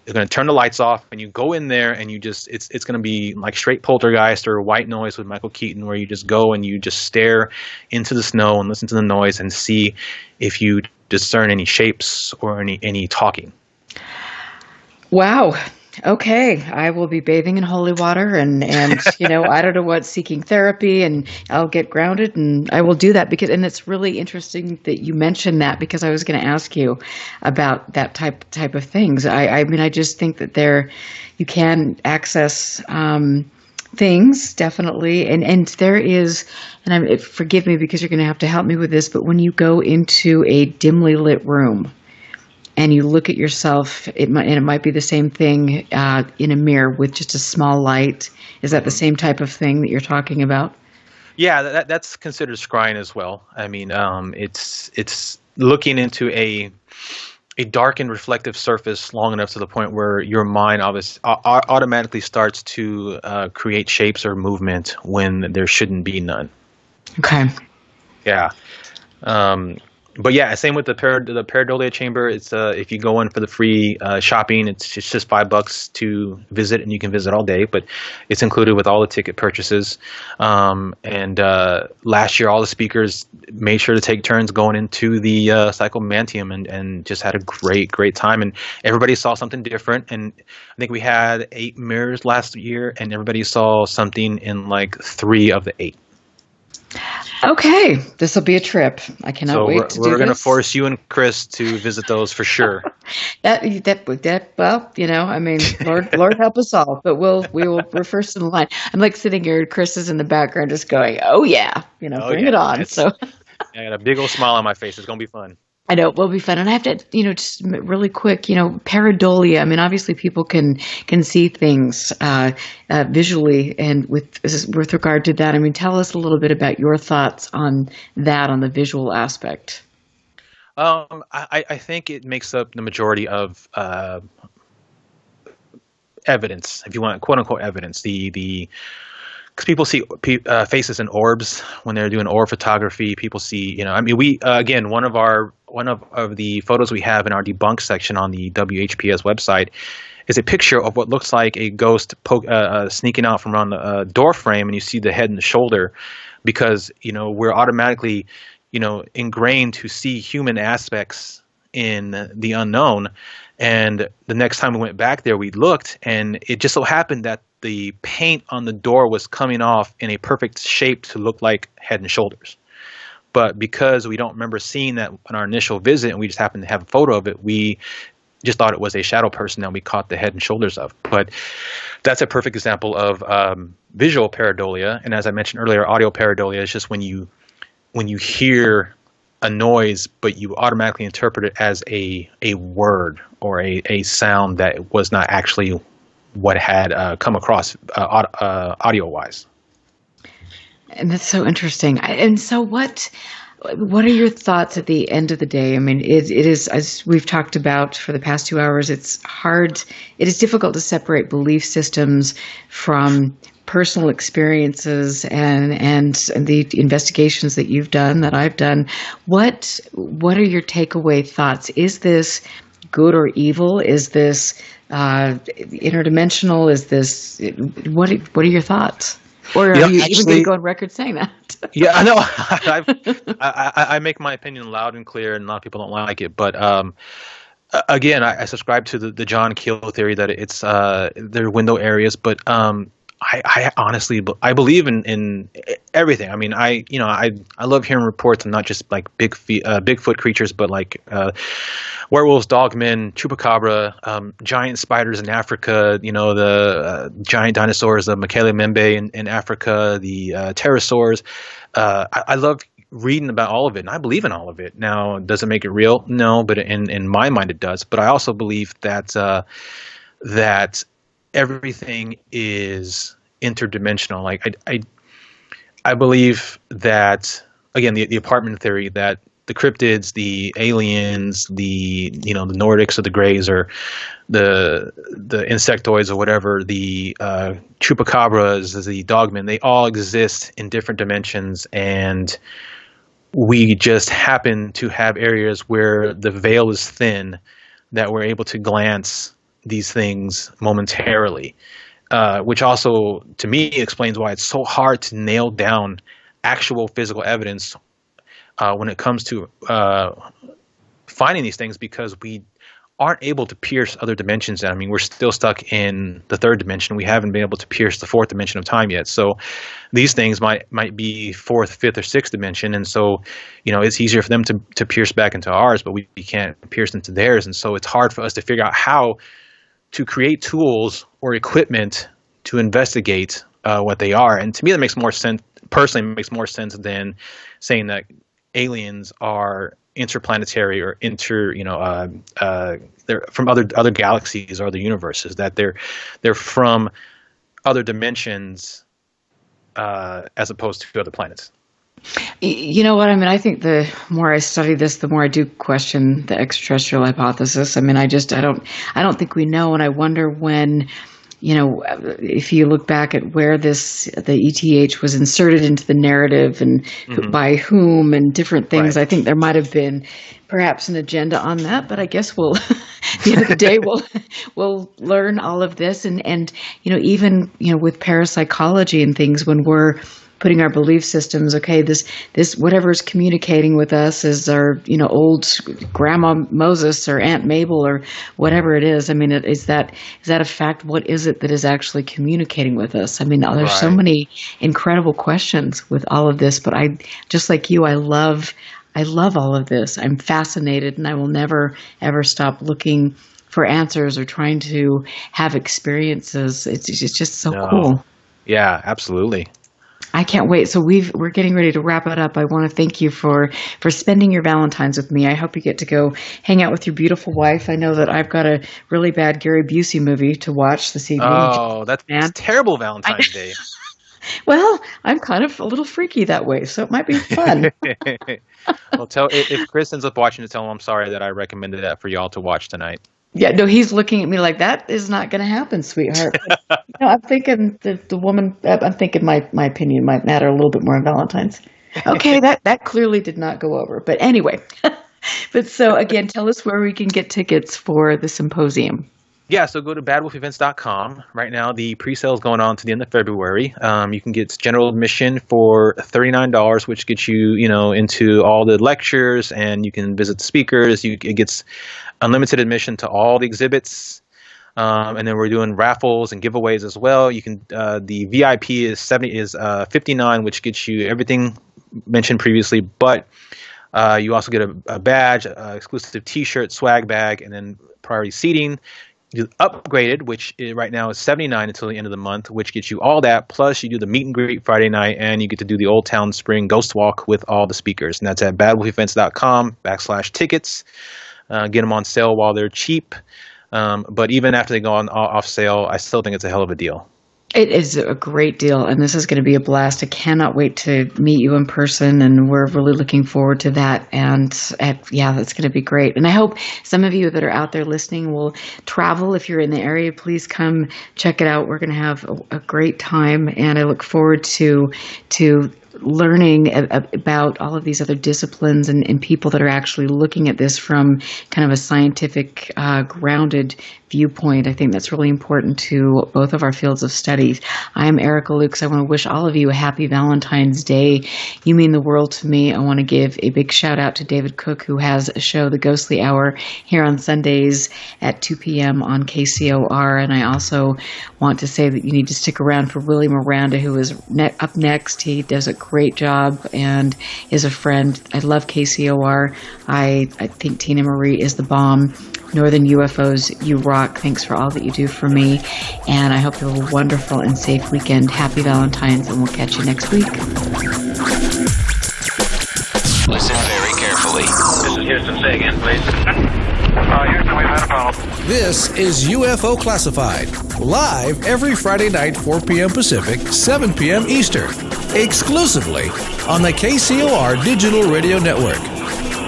going to turn the lights off, and you go in there, and it's going to be like straight Poltergeist or White Noise with Michael Keaton, where you just go and you just stare into the snow and listen to the noise and see if you discern any shapes or any talking. Wow. Okay, I will be bathing in holy water and I don't know what, seeking therapy, and I'll get grounded, and I will do that and it's really interesting that you mentioned that, because I was going to ask you about that type of things. I mean, I just think that you can access things, definitely, and there is, and forgive me because you're going to have to help me with this, but when you go into a dimly lit room and you look at yourself, it might be the same thing in a mirror with just a small light. Is that the same type of thing that you're talking about? Yeah, that's considered scrying as well. I mean, it's looking into a dark and reflective surface long enough to the point where your mind automatically starts to create shapes or movement when there shouldn't be none. Okay. Yeah. But yeah, same with the Pareidolia Chamber. It's if you go in for the free shopping, it's just $5 to visit, and you can visit all day. But it's included with all the ticket purchases. And last year, all the speakers made sure to take turns going into the Psychomantium and just had a great time. And everybody saw something different. And I think we had 8 mirrors last year, and everybody saw something in like 3 of the 8. Okay, this will be a trip. I cannot wait to do this. We're going to force you and Chris to visit those for sure. Well, I mean, Lord help us all. But we're first in line. I'm like sitting here, Chris is in the background, just going, "Oh yeah, bring it on." So I got a big old smile on my face. It's going to be fun. I know it will be fun, and I have to, just really quick, pareidolia. I mean, obviously, people can see things visually, and with regard to that, I mean, tell us a little bit about your thoughts on that, on the visual aspect. I think it makes up the majority of evidence, if you want, quote unquote evidence. Because people see faces in orbs when they're doing orb photography. People see, we again, one of the photos we have in our debunk section on the WHPS website is a picture of what looks like a ghost sneaking out from around the door frame, and you see the head and the shoulder, because we're automatically ingrained to see human aspects in the unknown. And the next time we went back there, we looked, and it just so happened that the paint on the door was coming off in a perfect shape to look like Head and Shoulders. But because we don't remember seeing that on our initial visit, and we just happened to have a photo of it, we just thought it was a shadow person that we caught the head and shoulders of. But that's a perfect example of visual pareidolia. And as I mentioned earlier, audio pareidolia is just when you hear a noise, but you automatically interpret it as a word or a sound that was not actually what had come across audio-wise. And that's so interesting. And so what are your thoughts at the end of the day? I mean, it is, as we've talked about for the past 2 hours, it is difficult to separate belief systems from personal experiences and the investigations that you've done, that I've done. What are your takeaway thoughts? Is this good or evil? Is this interdimensional? Is this, what are your thoughts? Or are you even going to go on record saying that? Yeah, I know. I make my opinion loud and clear, and a lot of people don't like it. But again, I subscribe to the John Keel theory that it's they're window areas. But I honestly believe in everything. I mean, I love hearing reports of not just like Bigfoot creatures, but like werewolves, dogmen, chupacabra, giant spiders in Africa. The giant dinosaurs, the Mekele Membe in Africa, the pterosaurs. I love reading about all of it, and I believe in all of it. Now, does it make it real? No, but in my mind, it does. But I also believe that that everything is interdimensional. Like I believe that, again, the apartment theory, that the cryptids, the aliens, the Nordics or the Greys or the insectoids or whatever, the chupacabras, the dogmen, they all exist in different dimensions, and we just happen to have areas where the veil is thin that we're able to glance these things momentarily, which also, to me, explains why it's so hard to nail down actual physical evidence when it comes to finding these things, because we aren't able to pierce other dimensions. I mean, we're still stuck in the third dimension. We haven't been able to pierce the fourth dimension of time yet. So these things might be fourth, fifth, or sixth dimension. And so, it's easier for them to pierce back into ours, but we can't pierce into theirs. And so it's hard for us to figure out how to create tools or equipment to investigate what they are. And to me, that makes more sense. Personally, it makes more sense than saying that aliens are interplanetary or they're from other galaxies or other universes, that they're from other dimensions as opposed to other planets. You know what? I mean, I think the more I study this, the more I do question the extraterrestrial hypothesis. I mean, I don't think we know. And I wonder when, if you look back at where the ETH was inserted into the narrative and by whom and different things, right. I think there might have been perhaps an agenda on that, but I guess we'll, at the end of the day, we'll learn all of this. And even, with parapsychology and things, when we're putting our belief systems, okay, this whatever is communicating with us is our, old Grandma Moses or Aunt Mabel or whatever it is. I mean, is that a fact? What is it that is actually communicating with us? I mean, there's so many incredible questions with all of this, but just like you, I love all of this. I'm fascinated, and I will never, ever stop looking for answers or trying to have experiences. It's just so cool. Yeah, absolutely. I can't wait. So we're getting ready to wrap it up. I want to thank you for spending your Valentine's with me. I hope you get to go hang out with your beautiful wife. I know that I've got a really bad Gary Busey movie to watch this evening. Oh, that's terrible Valentine's Day. Well, I'm kind of a little freaky that way, so it might be fun. Well, if Chris ends up watching it, tell him I'm sorry that I recommended that for y'all to watch tonight. Yeah, no, he's looking at me like, that is not going to happen, sweetheart. But, I'm thinking the woman, I'm thinking my opinion might matter a little bit more on Valentine's. Okay, that clearly did not go over. But anyway, but so again, tell us where we can get tickets for the symposium. Yeah, so go to badwolfevents.com. Right now, the pre-sale is going on to the end of February. You can get general admission for $39, which gets you, into all the lectures, and you can visit the speakers. It gets unlimited admission to all the exhibits, and then we're doing raffles and giveaways as well. You can the VIP is $59, which gets you everything mentioned previously, but you also get a badge, exclusive T-shirt, swag bag, and then priority seating. You do upgraded, which right now is $79 until the end of the month, which gets you all that. Plus, you do the meet and greet Friday night, and you get to do the Old Town Spring Ghost Walk with all the speakers. And that's at badwolfevents.com/tickets. Get them on sale while they're cheap. But even after they go on off sale, I still think it's a hell of a deal. It is a great deal, and this is going to be a blast. I cannot wait to meet you in person, and we're really looking forward to that. And yeah, that's going to be great. And I hope some of you that are out there listening will travel. If you're in the area, please come check it out. We're going to have a great time, and I look forward to learning about all of these other disciplines and people that are actually looking at this from kind of a scientific, grounded viewpoint. I think that's really important to both of our fields of studies. I am Erica Lukes. I want to wish all of you a happy Valentine's Day. You mean the world to me. I want to give a big shout out to David Cook, who has a show, The Ghostly Hour, here on Sundays at 2 p.m. on KCOR. And I also want to say that you need to stick around for Willie Miranda, who is up next. He does a great job and is a friend. I love KCOR. I think Tina Marie is the bomb. Northern UFOs, you rock. Thanks for all that you do for me. And I hope you have a wonderful and safe weekend. Happy Valentine's, and we'll catch you next week. Listen very carefully. This is Houston. Say again, please. Houston, we've had a problem. This is UFO Classified, live every Friday night, 4 p.m. Pacific, 7 p.m. Eastern, exclusively on the KCOR Digital Radio Network.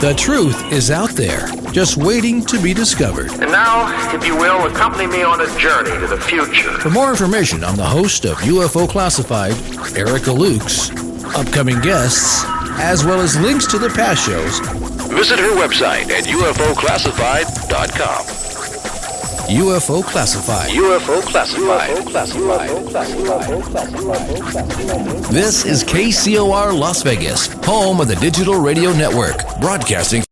The truth is out there, just waiting to be discovered. And now, if you will, accompany me on a journey to the future. For more information on the host of UFO Classified, Erica Lukes, upcoming guests, as well as links to the past shows, visit her website at ufoclassified.com. UFO Classified. UFO Classified. This is KCOR Las Vegas, home of the Digital Radio Network, broadcasting